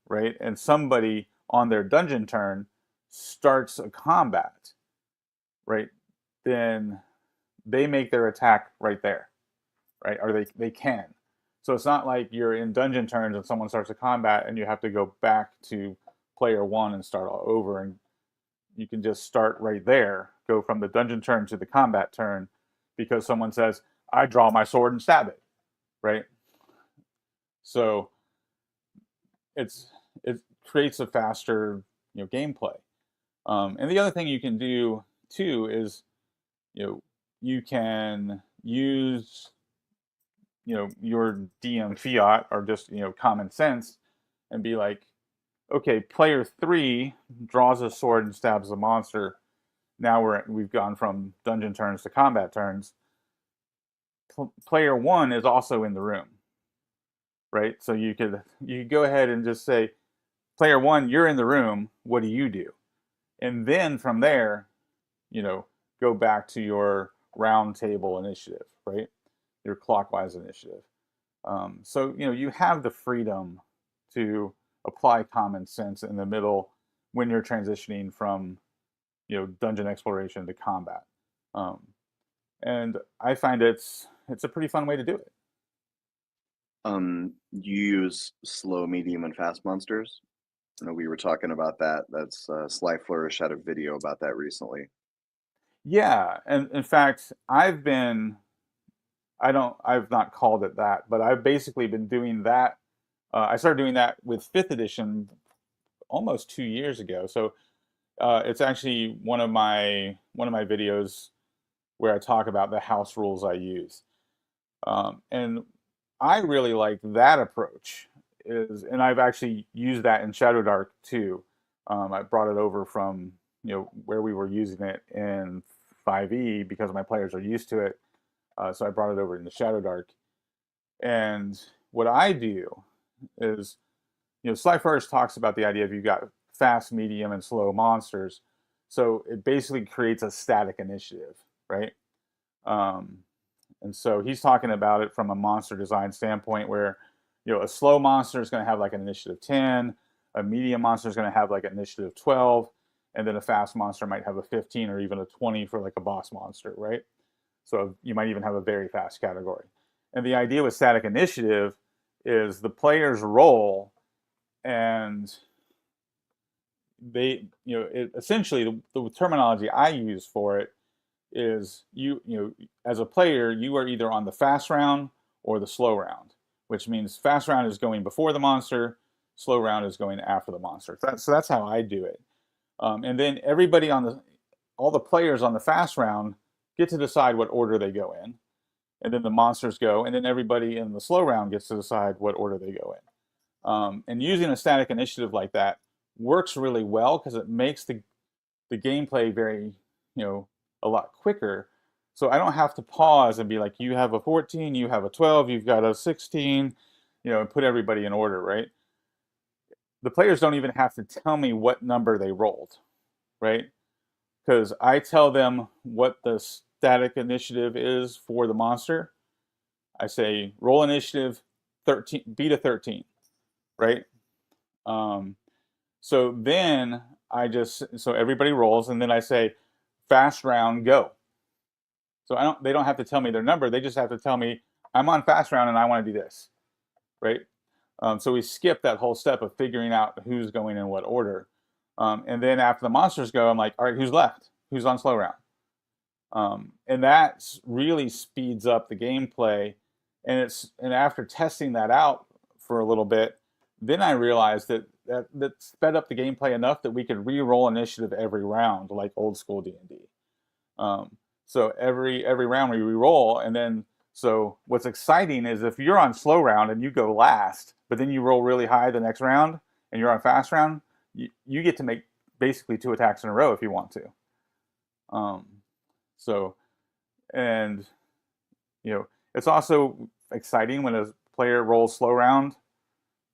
right, and somebody on their dungeon turn starts a combat, right, then they make their attack right there, right, or they can. So it's not like you're in dungeon turns and someone starts a combat and you have to go back to player one and start all over, and you can just start right there, go from the dungeon turn to the combat turn, because someone says, I draw my sword and stab it, right? So it's it creates a faster gameplay. And the other thing you can do too is you can use your DM fiat or just common sense and be like, okay, player 3 draws a sword and stabs the monster. Now we've gone from dungeon turns to combat turns. Player 1 is also in the room, right? So you could go ahead and just say, player 1, you're in the room. What do you do? And then from there, you know, go back to your round table initiative, right? Your clockwise initiative. So you have the freedom to apply common sense in the middle when you're transitioning from dungeon exploration to combat. Um, and I find it's a pretty fun way to do it. You use slow, medium, and fast monsters. We were talking about that. That's Sly Flourish had a video about that recently. Yeah, and in fact, I've not called it that, but I've basically been doing that. I started doing that with fifth edition almost 2 years ago. So it's actually one of my videos where I talk about the house rules I use, and I really like that approach. And I've actually used that in Shadow Dark too. I brought it over from where we were using it in 5e because my players are used to it. So I brought it over into Shadow Dark. And what I do is, Sly first talks about the idea of you've got fast, medium, and slow monsters. So it basically creates a static initiative, right? Um, and so he's talking about it from a monster design standpoint where, a slow monster is going to have like an initiative 10, a medium monster is going to have like an initiative 12, and then a fast monster might have a 15 or even a 20 for like a boss monster, right? So you might even have a very fast category. And the idea with static initiative is the players roll and essentially the terminology I use for it is as a player, you are either on the fast round or the slow round, which means fast round is going before the monster, slow round is going after the monster. So that's how I do it. And then all the players on the fast round get to decide what order they go in, and then the monsters go, and then everybody in the slow round gets to decide what order they go in. And using a static initiative like that works really well because it makes the gameplay very, a lot quicker. So I don't have to pause and be like, you have a 14, you have a 12, you've got a 16, and put everybody in order, right? The players don't even have to tell me what number they rolled, right? Because I tell them what the static initiative is for the monster. I say roll initiative 13, beat a 13, right? Um, so everybody rolls, and then I say fast round go. So they don't have to tell me their number. They just have to tell me I'm on fast round and I want to do this, right? So we skip that whole step of figuring out who's going in what order. And then after the monsters go, I'm like, all right, who's left? Who's on slow round? And that really speeds up the gameplay. And after testing that out for a little bit, then I realized that sped up the gameplay enough that we could re-roll initiative every round, like old school D&D. So every round we re-roll, and then so what's exciting is if you're on slow round and you go last, but then you roll really high the next round and you're on fast round, you get to make basically 2 attacks in a row if you want to. So, and it's also exciting when a player rolls slow round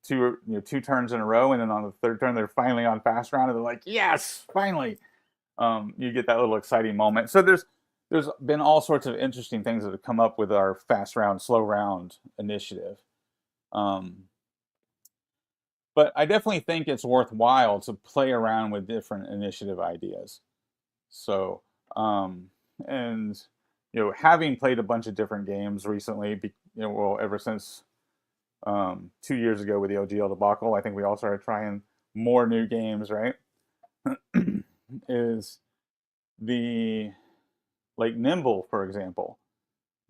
2 turns in a row, and then on the third turn they're finally on fast round, and they're like, yes, finally. You get that little exciting moment. So there's been all sorts of interesting things that have come up with our fast round, slow round initiative. But I definitely think it's worthwhile to play around with different initiative ideas. So, and having played a bunch of different games recently, well, ever since 2 years ago with the OGL debacle, I think we all started trying more new games, right? Is the like Nimble, for example.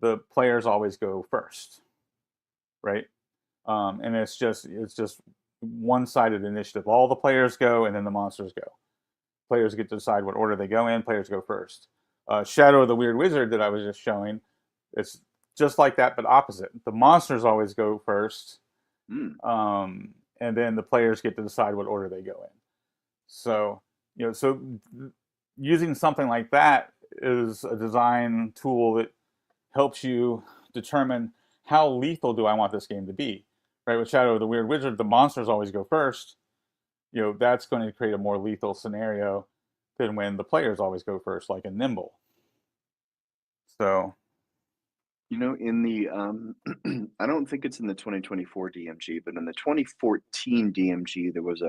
the players always go first, right? And it's just one-sided initiative. All the players go, and then the monsters go. Players get to decide what order they go in. Players go first. Shadow of the Weird Wizard that I was just showing, it's just like that, but opposite. The monsters always go first, Hmm. and then the players get to decide what order they go in. So, so using something like that is a design tool that helps you determine how lethal do I want this game to be. Right, with Shadow of the Weird Wizard, the monsters always go first. That's going to create a more lethal scenario than when the players always go first, like in Nimble. So, In the I don't think it's in the 2024 DMG, but in the 2014 DMG, there was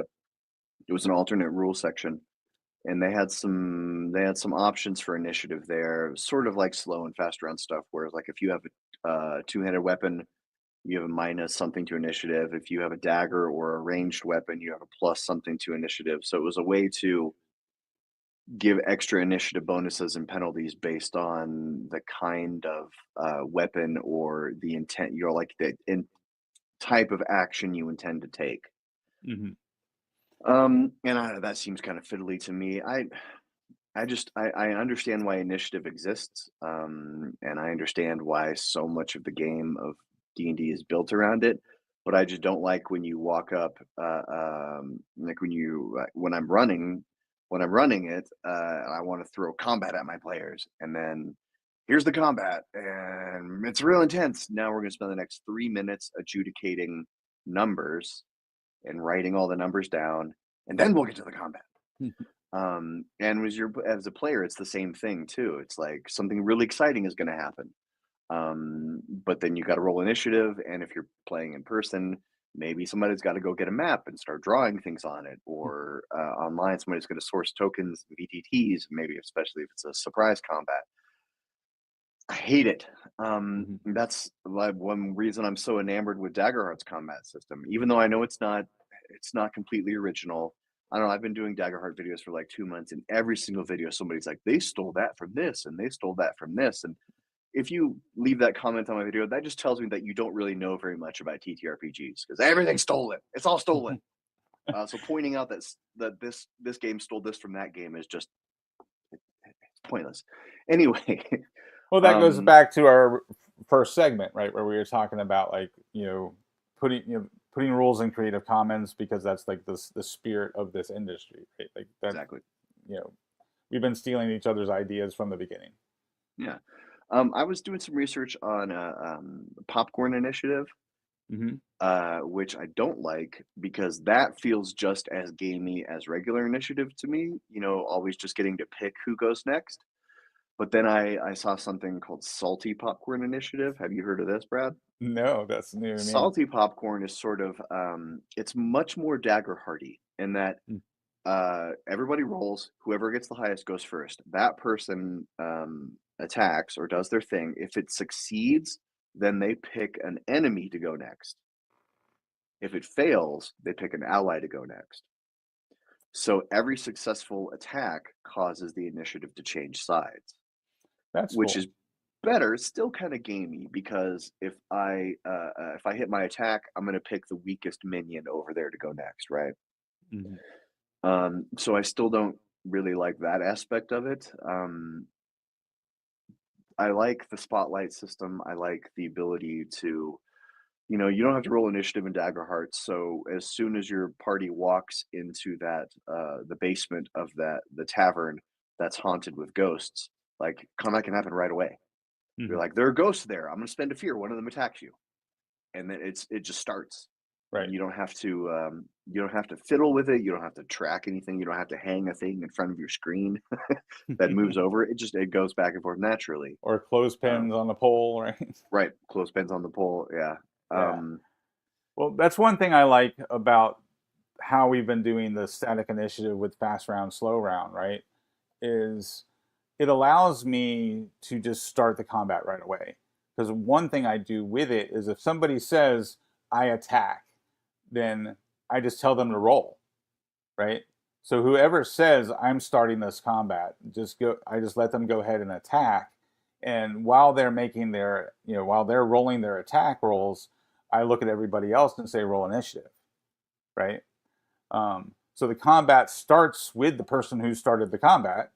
an alternate rule section, and they had some options for initiative there, sort of like slow and fast round stuff. Whereas, like, if you have a two-handed weapon, you have a minus something to initiative. If you have a dagger or a ranged weapon, you have a plus something to initiative. So it was a way to give extra initiative bonuses and penalties based on the kind of weapon or the intent, like type of action you intend to take. mhm. And that seems kind of fiddly to me. I understand why initiative exists, and I understand why so much of the game of D&D is built around it. But I just don't like when you walk up, like when I'm running it, I want to throw combat at my players, and then here's the combat, and it's real intense. Now we're going to spend the next 3 minutes adjudicating numbers and writing all the numbers down, and then we'll get to the combat. And as a player, it's the same thing too. It's like something really exciting is going to happen. But then you got to roll initiative, and if you're playing in person, maybe somebody's got to go get a map and start drawing things on it, or online, somebody's going to source tokens, VTTs, maybe especially if it's a surprise combat. I hate it. Mhm. That's like one reason I'm so enamored with Daggerheart's combat system, even though I know it's not completely original. I don't know. I've been doing Daggerheart videos for like 2 months, and every single video, somebody's like, they stole that from this, and they stole that from this. And if you leave that comment on my video, that just tells me that you don't really know very much about TTRPGs because everything's stolen. It's all stolen. So pointing out that this game stole this from that game is just it's pointless. Anyway, Well, that goes um, back to our first segment, right, where we were talking about like putting rules in Creative Commons because that's like the spirit of this industry, right? Like that, exactly. you know, we've been stealing each other's ideas from the beginning. Yeah. I was doing some research on Popcorn Initiative, Hmm. which I don't like because that feels just as gamey as regular initiative to me. Always just getting to pick who goes next. But then I saw something called Salty Popcorn Initiative. Have you heard of this, Brad? No, that's new to me. Salty Popcorn is sort of it's much more dagger hardy in that everybody rolls. Whoever gets the highest goes first. That person attacks or does their thing. If it succeeds, then they pick an enemy to go next. If it fails, they pick an ally to go next. So every successful attack causes the initiative to change sides, That's which cool. is better. It's still kind of gamey because if I hit my attack, I'm going to pick the weakest minion over there to go next, right? Hmm. So I still don't really like that aspect of it. I like the spotlight system. I like the ability to, you don't have to roll initiative in Dagger Hearts. So as soon as your party walks into the basement of the tavern that's haunted with ghosts, like combat can happen right away. You're Hmm. like, there are ghosts there. I'm going to spend a fear. One of them attacks you, and then it just starts. Right. And you don't have to fiddle with it. You don't have to track anything. You don't have to hang a thing in front of your screen that moves over. It goes back and forth naturally. Or Um, clothespins on the pole, right? right, clothespins on the pole. Yeah. Yeah. Um, Well, that's one thing I like about how we've been doing the static initiative with fast round, slow round, right? Is it allows me to just start the combat right away. Because one thing I do with it is if somebody says I attack, then I just tell them to roll, right? So whoever says I'm starting this combat, just go. I just let them go ahead and attack, And while they're making their, while they're rolling their attack rolls, I look at everybody else and say roll initiative, right? So the combat starts with the person who started the combat,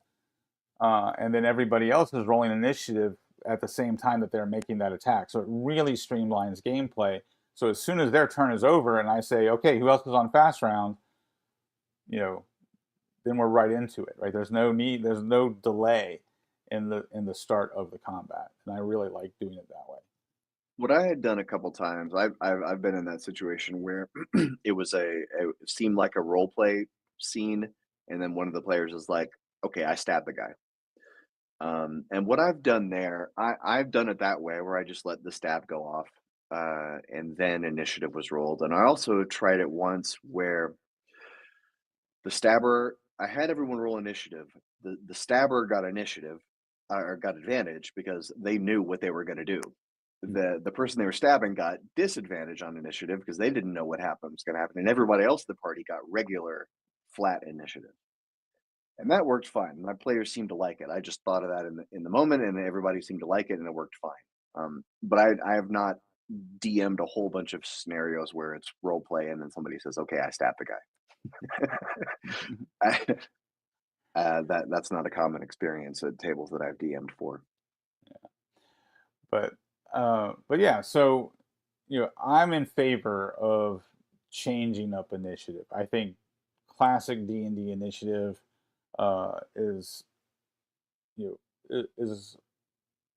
and then everybody else is rolling initiative at the same time that they're making that attack. So it really streamlines gameplay. So as soon as their turn is over, and I say, okay, who else is on fast round? You know, then we're right into it, right? There's no need, there's no delay in the start of the combat, and I really like doing it that way. What I had done a couple times, I've been in that situation where it seemed like a role play scene, and then one of the players is like, "Okay, I stabbed the guy." And what I've done there, I've done it that way where I just let the stab go off, and then initiative was rolled. And I also tried it once where the stabber, I had everyone roll initiative. The stabber got initiative, or got advantage because they knew what they were going to do. The person they were stabbing got disadvantage on initiative because they didn't know what was going to happen, and everybody else in the party got regular flat initiative, and that worked fine. My players seemed to like it. I just thought of that in the moment, and everybody seemed to like it, and it worked fine. But I have not DM'd a whole bunch of scenarios where it's role play, and then somebody says, "Okay, I stabbed the guy." That's not a common experience at tables that I've DM'd for. But yeah, so I'm in favor of changing up initiative. I think classic D&D initiative is is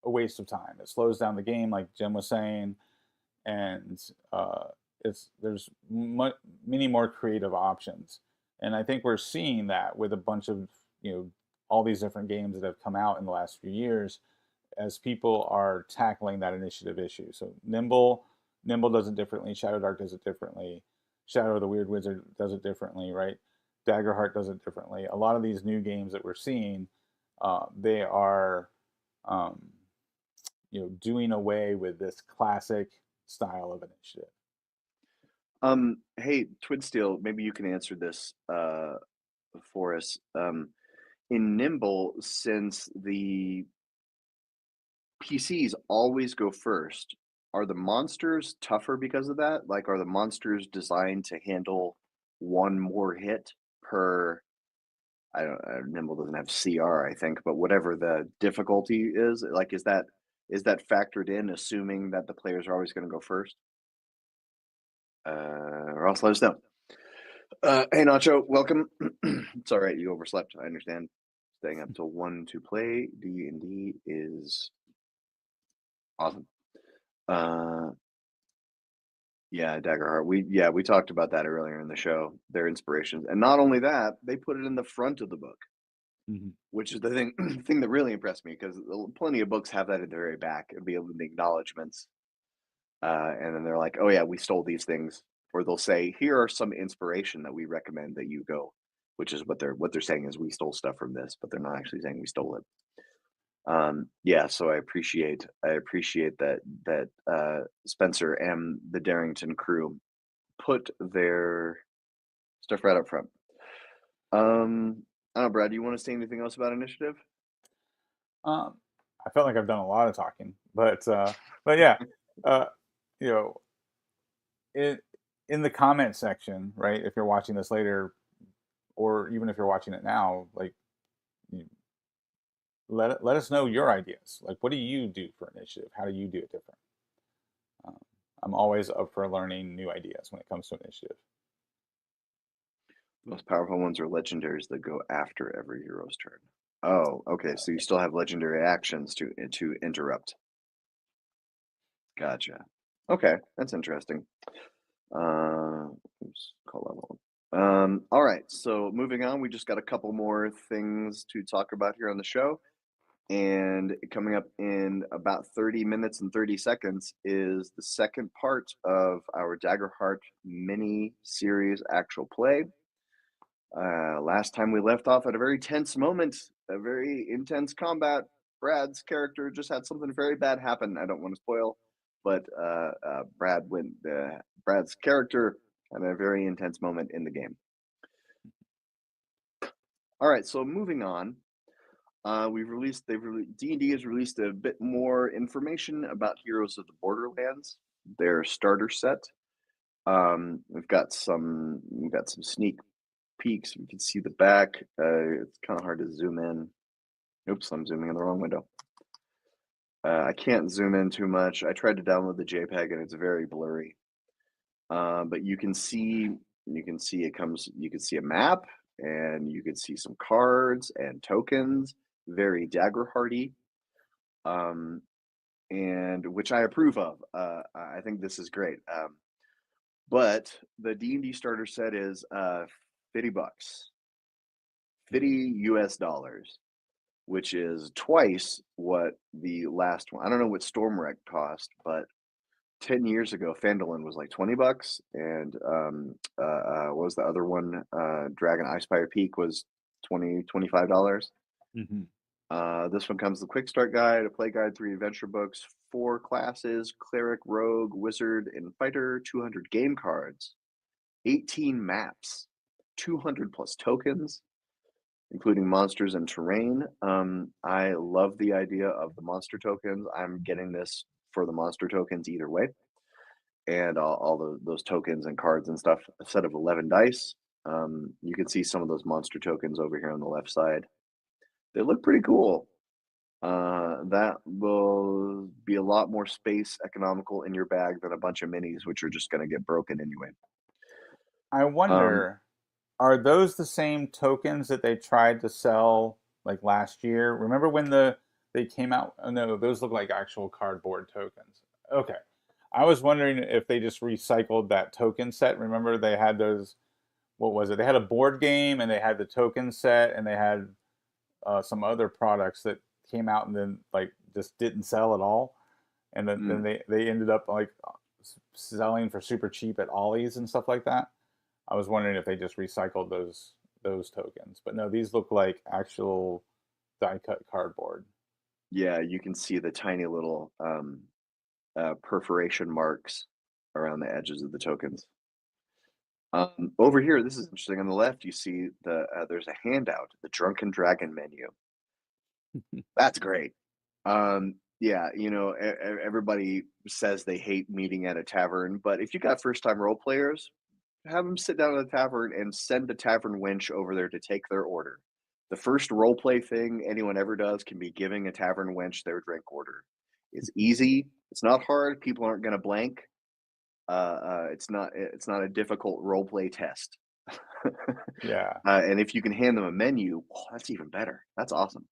a waste of time. It slows down the game, like Jim was saying, and there's many more creative options. And I think we're seeing that with a bunch of all these different games that have come out in the last few years, as people are tackling that initiative issue. So Nimble does it differently. Shadow Dark does it differently. Shadow of the Weird Wizard does it differently, right? Daggerheart does it differently. A lot of these new games that we're seeing, they are, um, doing away with this classic style of initiative. Hey, Twin Steel, maybe you can answer this for us. In Nimble, since the PCs always go first, are the monsters tougher because of that? Like, are the monsters designed to handle one more hit per? I don't. Nimble doesn't have CR, I think, but whatever the difficulty is, like, is that factored in, assuming that the players are always going to go first? Or else let us know. Hey, Nacho, welcome. It's all right, you overslept. I understand. Staying up till 1 to play D&D is awesome. Yeah, Daggerheart. We talked about that earlier in the show. Their inspirations, and not only that, they put it in the front of the book, which is the thing thing that really impressed me because plenty of books have that at the very back. It'd be able to the acknowledgments, and then they're like, "Oh yeah, we stole these things," or they'll say, "Here are some inspiration that we recommend that you go," which is what they're saying is we stole stuff from this, but they're not actually saying we stole it. Yeah, so I appreciate that Spencer and the Darrington crew put their stuff right up front. I don't know, Brad, do you want to say anything else about initiative? Um, I felt like I've done a lot of talking, but yeah, uh, you know, in in the comment section, right? If you're watching this later, or even if you're watching it now, like, you, let us know your ideas. Like, what do you do for initiative? How do you do it different? Um, I'm always up for learning new ideas when it comes to initiative. The most powerful ones are legendaries that go after every hero's turn. Oh, okay, so you still have legendary actions to interrupt. Gotcha. Okay, that's interesting. Oops, call level. All right, so moving on, we just got a couple more things to talk about here on the show. And coming up in about 30 minutes and 30 seconds is the second part of our Daggerheart mini series actual play. Last time we left off at a very tense moment, a very intense combat. Brad's character just had something very bad happen. I don't want to spoil, but Brad's character had a very intense moment in the game. All right, so moving on. D&D has released a bit more information about Heroes of the Borderlands, their starter set. We've got some sneak peeks. We can see the back. It's kind of hard to zoom in. Oops, I'm zooming in the wrong window. I can't zoom in too much. I tried to download the JPEG and it's very blurry. But you can see a map and you can see some cards and tokens, very dagger hardy, um, and which I approve of. I think this is great. But the D&D starter set is $50, $50 US, which is twice what the last one. I don't know what Stormwreck cost, but 10 years ago, Phandalin was like $20, and what was the other one? Dragon Icefire Peak was $25. Mm-hmm. This one comes with the quick start guide, a play guide, 3 adventure books, 4 classes, cleric, rogue, wizard, and fighter, 200 game cards, 18 maps, 200 plus tokens, including monsters and terrain. I love the idea of the monster tokens. I'm getting this for the monster tokens either way, and those tokens and cards and stuff. A set of 11 dice. You can see some of those monster tokens over here on the left side. They look pretty cool. That will be a lot more space economical in your bag than a bunch of minis, which are just going to get broken anyway. I Um, wonder, are those the same tokens that they tried to sell like last year? Remember when they came out? Oh no, those look like actual cardboard tokens. Okay. I was wondering if they just recycled that token set. Remember they had those, what was it? They had a board game and they had the token set and they had some other products that came out and then like just didn't sell at all. And then mm, they ended up like selling for super cheap at Ollie's and stuff like that. I was wondering if they just recycled those tokens, but no, these look like actual die cut cardboard. yeah, you can see the tiny little perforation marks around the edges of the tokens. Over here, this is interesting. On the left, you see there's a handout, the Drunken Dragon menu. That's great. Yeah, everybody says they hate meeting at a tavern, but if you got first-time role players, have them sit down at a tavern and send a tavern wench over there to take their order. The first role play thing anyone ever does can be giving a tavern wench their drink order. It's easy. It's not hard. People aren't going to blank. It's not a difficult role play test. Yeah, And if you can hand them a menu, oh, that's even better. That's awesome.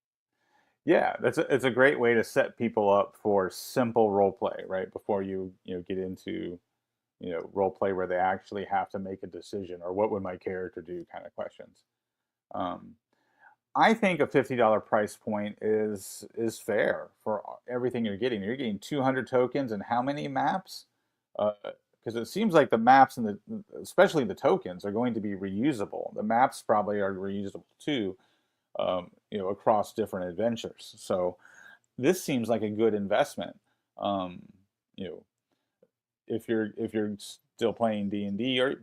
yeah, it's a great way to set people up for simple role play, right? Before you get into role play where they actually have to make a decision or what would my character do kind of questions. Um, I think a $50 price point is fair for everything you're getting. You're getting 200 tokens and how many maps? Because it seems like the maps and especially the tokens are going to be reusable. The maps probably are reusable too, across different adventures. So this seems like a good investment. Um, you know, if you're still playing D&D or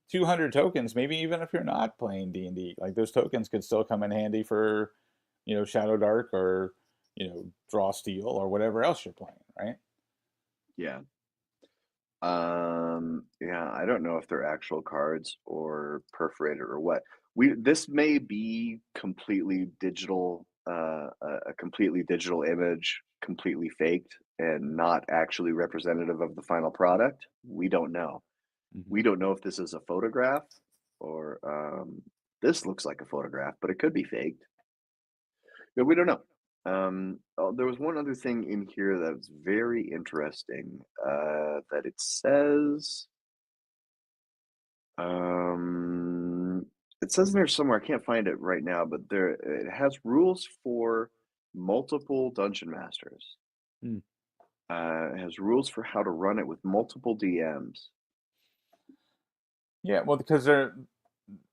200 tokens, maybe even if you're not playing D&D, like those tokens could still come in handy for Shadow Dark or Draw Steel or whatever else you're playing, right? Yeah. Yeah, I don't know if they're actual cards or perforated or what. This may be completely digital, a completely digital image, completely faked, and not actually representative of the final product. We don't know. Hmm. We don't know if this is a photograph or this looks like a photograph, but it could be faked. Yeah, we don't know. There was one other thing in here that was very interesting. That it says, um, it says in there somewhere. I can't find it right now, but there it has rules for multiple dungeon masters. Mm. It has rules for how to run it with multiple DMs. Yeah, well, because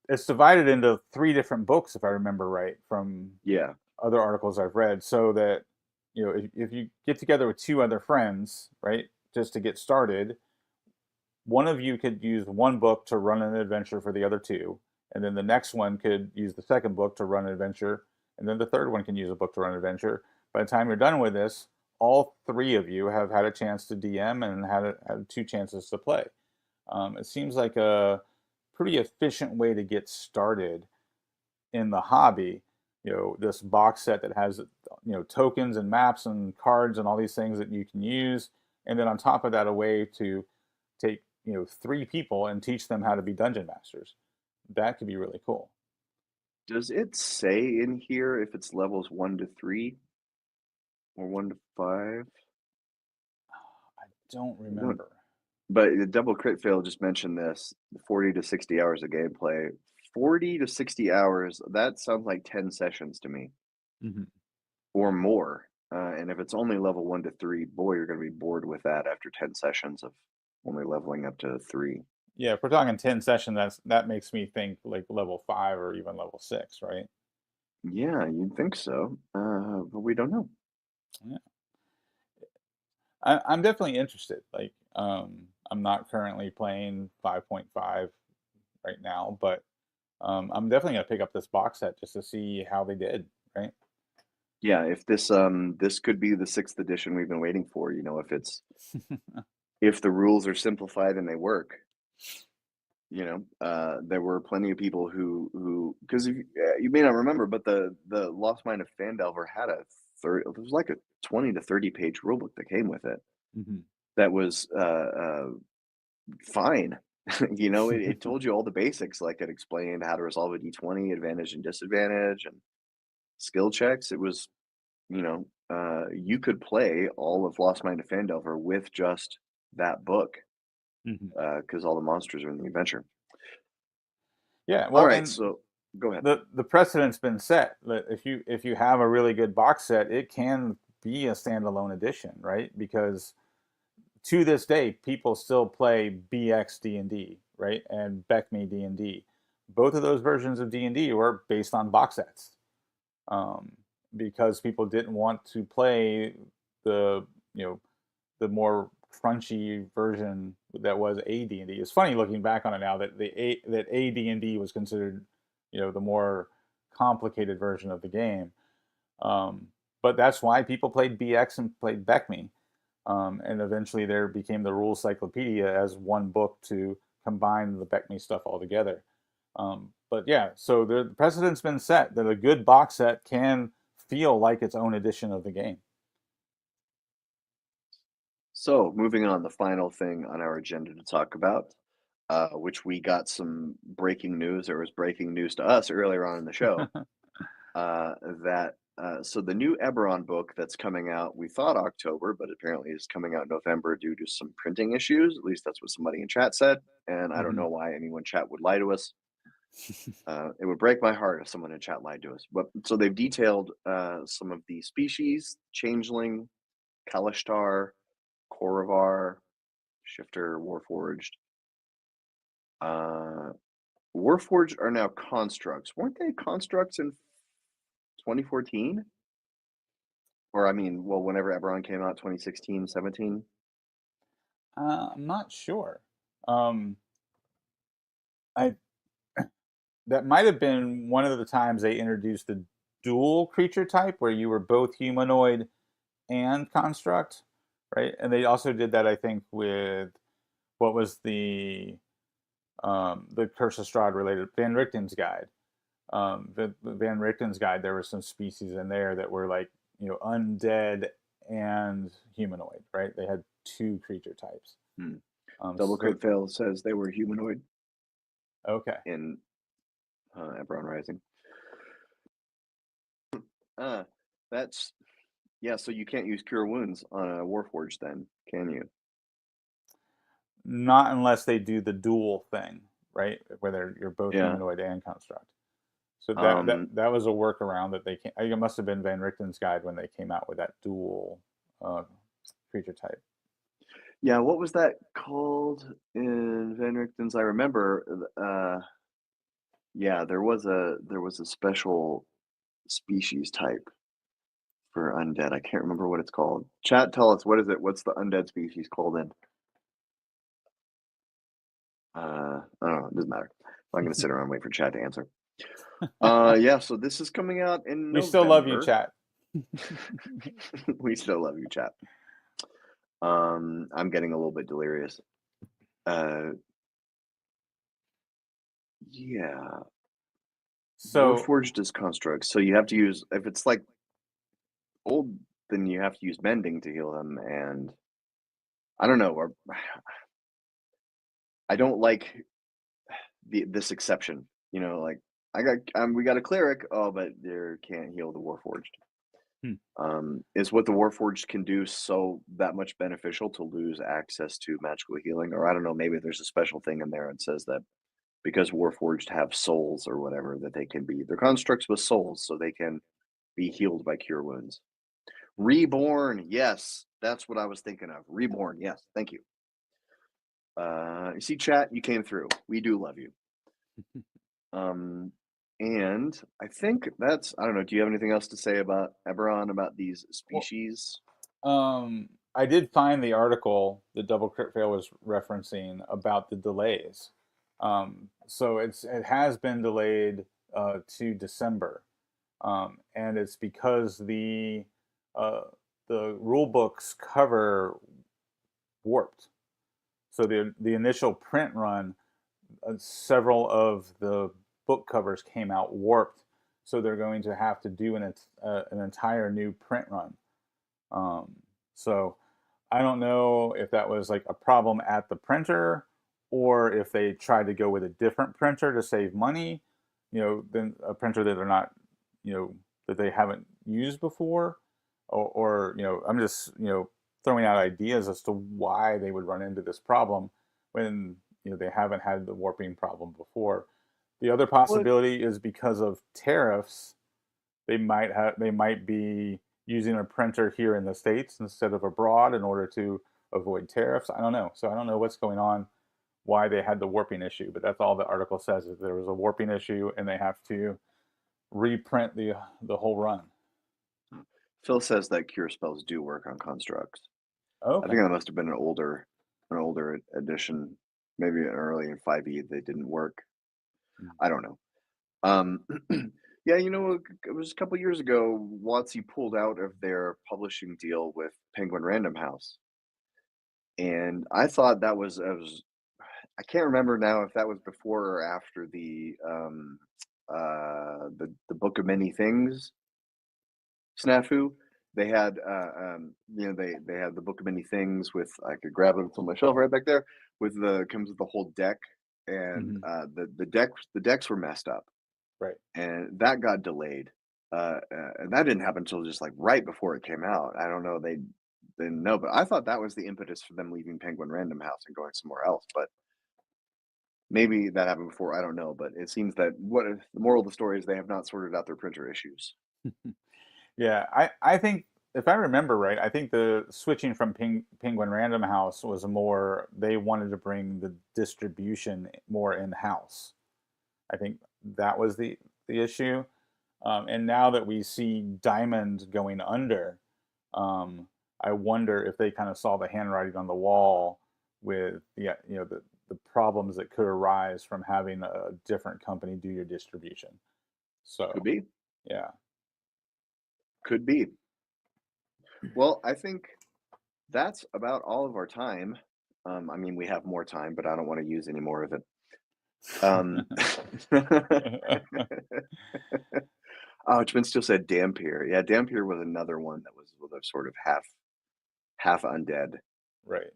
it's divided into three different books, if I remember right, from Yeah, other articles I've read, so that if you get together with two other friends, right, just to get started, one of you could use one book to run an adventure for the other two, and then the next one could use the second book to run an adventure, and then the third one can use a book to run adventure. By the time you're done with this, all three of you have had a chance to DM and had two chances to play. It seems like a pretty efficient way to get started in the hobby. This box set that has tokens and maps and cards and all these things that you can use, and then on top of that, a way to take three people and teach them how to be dungeon masters. That could be really cool. Does it say in here if it's levels 1 to 3 or 1 to 5? I don't I don't, remember. but the double crit fail just mentioned this 40 to 60 hours of gameplay. 40 to 60 hours, that sounds like 10 sessions to me Hmm. or more. And if it's only level 1 to 3, boy, you're going to be bored with that after 10 sessions of only leveling up to 3. Yeah, if we're talking 10 sessions, that makes me think like level 5 or even level 6, right? Yeah, you'd think so, but we don't know. Yeah. I'm definitely interested. Like, I'm not currently playing 5.5 right now, but I'm definitely gonna pick up this box set just to see how they did, right? Yeah, if this could be the 6th edition we've been waiting for, if the rules are simplified and they work. There were plenty of people who because you may not remember, but the Lost Mine of Phandelver had it was like a 20 to 30 page rulebook that came with it Hmm. that was fine. It told you all the basics, like it explained how to resolve a d20, advantage and disadvantage, and skill checks. It was, you could play all of Lost Mine of Phandelver with just that book Hmm. because all the monsters are in the adventure. Yeah, All well, right, and so go ahead. the precedent's been set that if you have a really good box set, it can be a standalone edition, right? Because to this day, people still play BX D&D, right? And BECME D&D. Both of those versions of D&D were based on box sets, um, because people didn't want to play the you know the more crunchy version that was AD&D. It's funny looking back on it now that that AD&D was considered the more complicated version of the game. Um, but that's why people played BX and played BECME. And eventually there became the Rules Cyclopedia as one book to combine the BECME stuff all together. But yeah, so the precedent's been set that a good box set can feel like its own edition of the game. So, moving on, the final thing on our agenda to talk about, which we got some breaking news. There was breaking news to us earlier on in the show so the new Eberron book that's coming out, we thought October, but apparently is coming out November due to some printing issues. At least that's what somebody in chat said, and I don't Hmm. know why anyone in chat would lie to us. It would break my heart if someone in chat lied to us. But so they've detailed some of the species: Changeling, Kalishtar, Korovar, Shifter, Warforged. Uh, Warforged are now constructs. Weren't they constructs in 2014? Or I mean, well, whenever Eberron came out, 2016, 17. I'm not sure. Um, I That might have been one of the times they introduced the dual creature type, where you were both humanoid and construct, right? And they also did that, I think, with what was the Curse of Strahd related Van Richten's guide. The Van Richten's guide, there were some species in there that were like undead and humanoid, right? They had two creature types. Hmm. Um, Double so Crit Fail says they were humanoid okay, in Eberron Rising. Uh, that's yeah. So you can't use Cure Wounds on a Warforged, then, can you? not unless they do the dual thing, right? Whether you're both Yeah. humanoid and construct. So that that Um. that was a workaround that they came. I think it must have been Van Richten's guide when they came out with that dual uh, creature type. Yeah. What was that called in Van Richten's? I remember. Yeah. There was a special species type for undead. I can't remember what it's called. Chat, tell us what is it? What's the undead species called in? I don't know. It doesn't matter. I'm going to sit around and wait for chat to answer. Yeah, so this is coming out in We still love you, November. chat. We still love you, chat. I'm getting a little bit delirious. Uh, yeah, So, Warforged is constructs, so you have to use if it's like old, then you have to use mending to heal them, and I don't know, or I don't like this exception. You know, like we got a cleric, oh, but they can't heal the Warforged. hmm, Is what the Warforged can do so that much beneficial to lose access to magical healing? Or I don't know, maybe there's a special thing in there that says that because Warforged have souls or whatever, that they can be they're constructs with souls, so they can be healed by cure wounds. Reborn, yes, that's what I was thinking of. Reborn, yes, thank you. You see, chat, you came through. We do love you. Um, and I think that's I don't know. Do you have anything else to say about Eberron about these well, species? I did find the article that Double Crit Fail was referencing about the delays. So it has been delayed to December, and it's because uh, the rule books cover warped. So the initial print run, several of the book covers came out warped. So they're going to have to do an entire new print run. Um, so I don't know if that was like a problem at the printer or if they tried to go with a different printer to save money, than a printer that they're not, you know, that they haven't used before. Or I'm just, throwing out ideas as to why they would run into this problem when, they haven't had the warping problem before. The other What possibility is because of tariffs. They might be using a printer here in the States instead of abroad in order to avoid tariffs. I don't know. So I don't know what's going on, why they had the warping issue, but that's all the article says is there was a warping issue and they have to reprint the whole run. Phil says that cure spells do work on constructs. I Okay. think that must have been an older edition, maybe an early in 5e that didn't work. I don't know. Um, yeah, it was a couple years ago. WotC pulled out of their publishing deal with Penguin Random House, and I thought I can't remember now if that was before or after the Book of Many Things snafu. They had they had the Book of Many Things with I could grab it from my shelf right back there with the comes with the whole deck and Hmm. the decks were messed up Right. and that got delayed. And that didn't happen until just like right before it came out. I don't know they didn't know, but I thought that was the impetus for them leaving Penguin Random House and going somewhere else. But maybe that happened before. I don't know, but it seems that what the moral of the story is they have not sorted out their printer issues. Yeah, I think if I remember right, I think the switching from Penguin Random House was more they wanted to bring the distribution more in house. I think that was the issue. And now that we see Diamond going under, um, I wonder if they kind of saw the handwriting on the wall with the problems that could arise from having a different company do your distribution. Could So be, yeah. could be. Well, I think that's about all of our time. I mean, we have more time, but I don't want to use any more of it. Um, oh, Twin still said Dampier. Yeah, Dampier was another one that was with a sort of half undead. Right.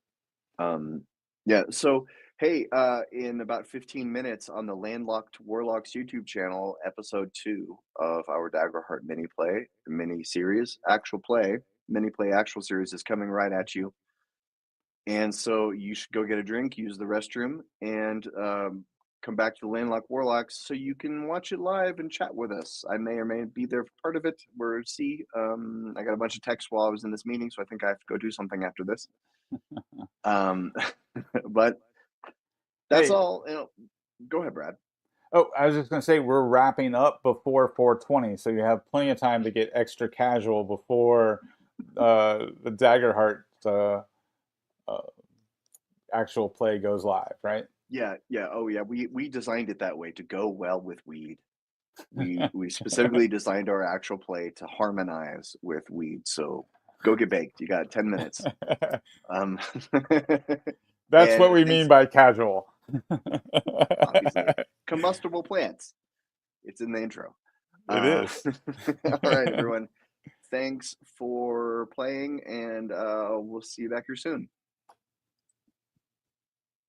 Um, yeah, so hey, in about 15 minutes on the Landlocked Warlocks YouTube channel, episode 2 of our Daggerheart mini series, mini play actual series is coming right at you. And so you should go get a drink, use the restroom, and come back to the Landlocked Warlocks so you can watch it live and chat with us. I may or may be there for part of it. I got a bunch of texts while I was in this meeting, so I think I have to go do something after this. Um, but that's Hey, all. Go ahead, Brad. oh, I was just going to say we're wrapping up before 420, so you have plenty of time to get extra casual before the Daggerheart uh, actual play goes live, right? Yeah, yeah. Oh, yeah. We designed it that way to go well with weed. We specifically designed our actual play to harmonize with weed. So go get baked. You got 10 minutes. Um, That's what and we thanks, mean by casual. obviously, combustible plants. It's in the intro. It is. All right, everyone. Thanks for playing, and we'll see you back here soon.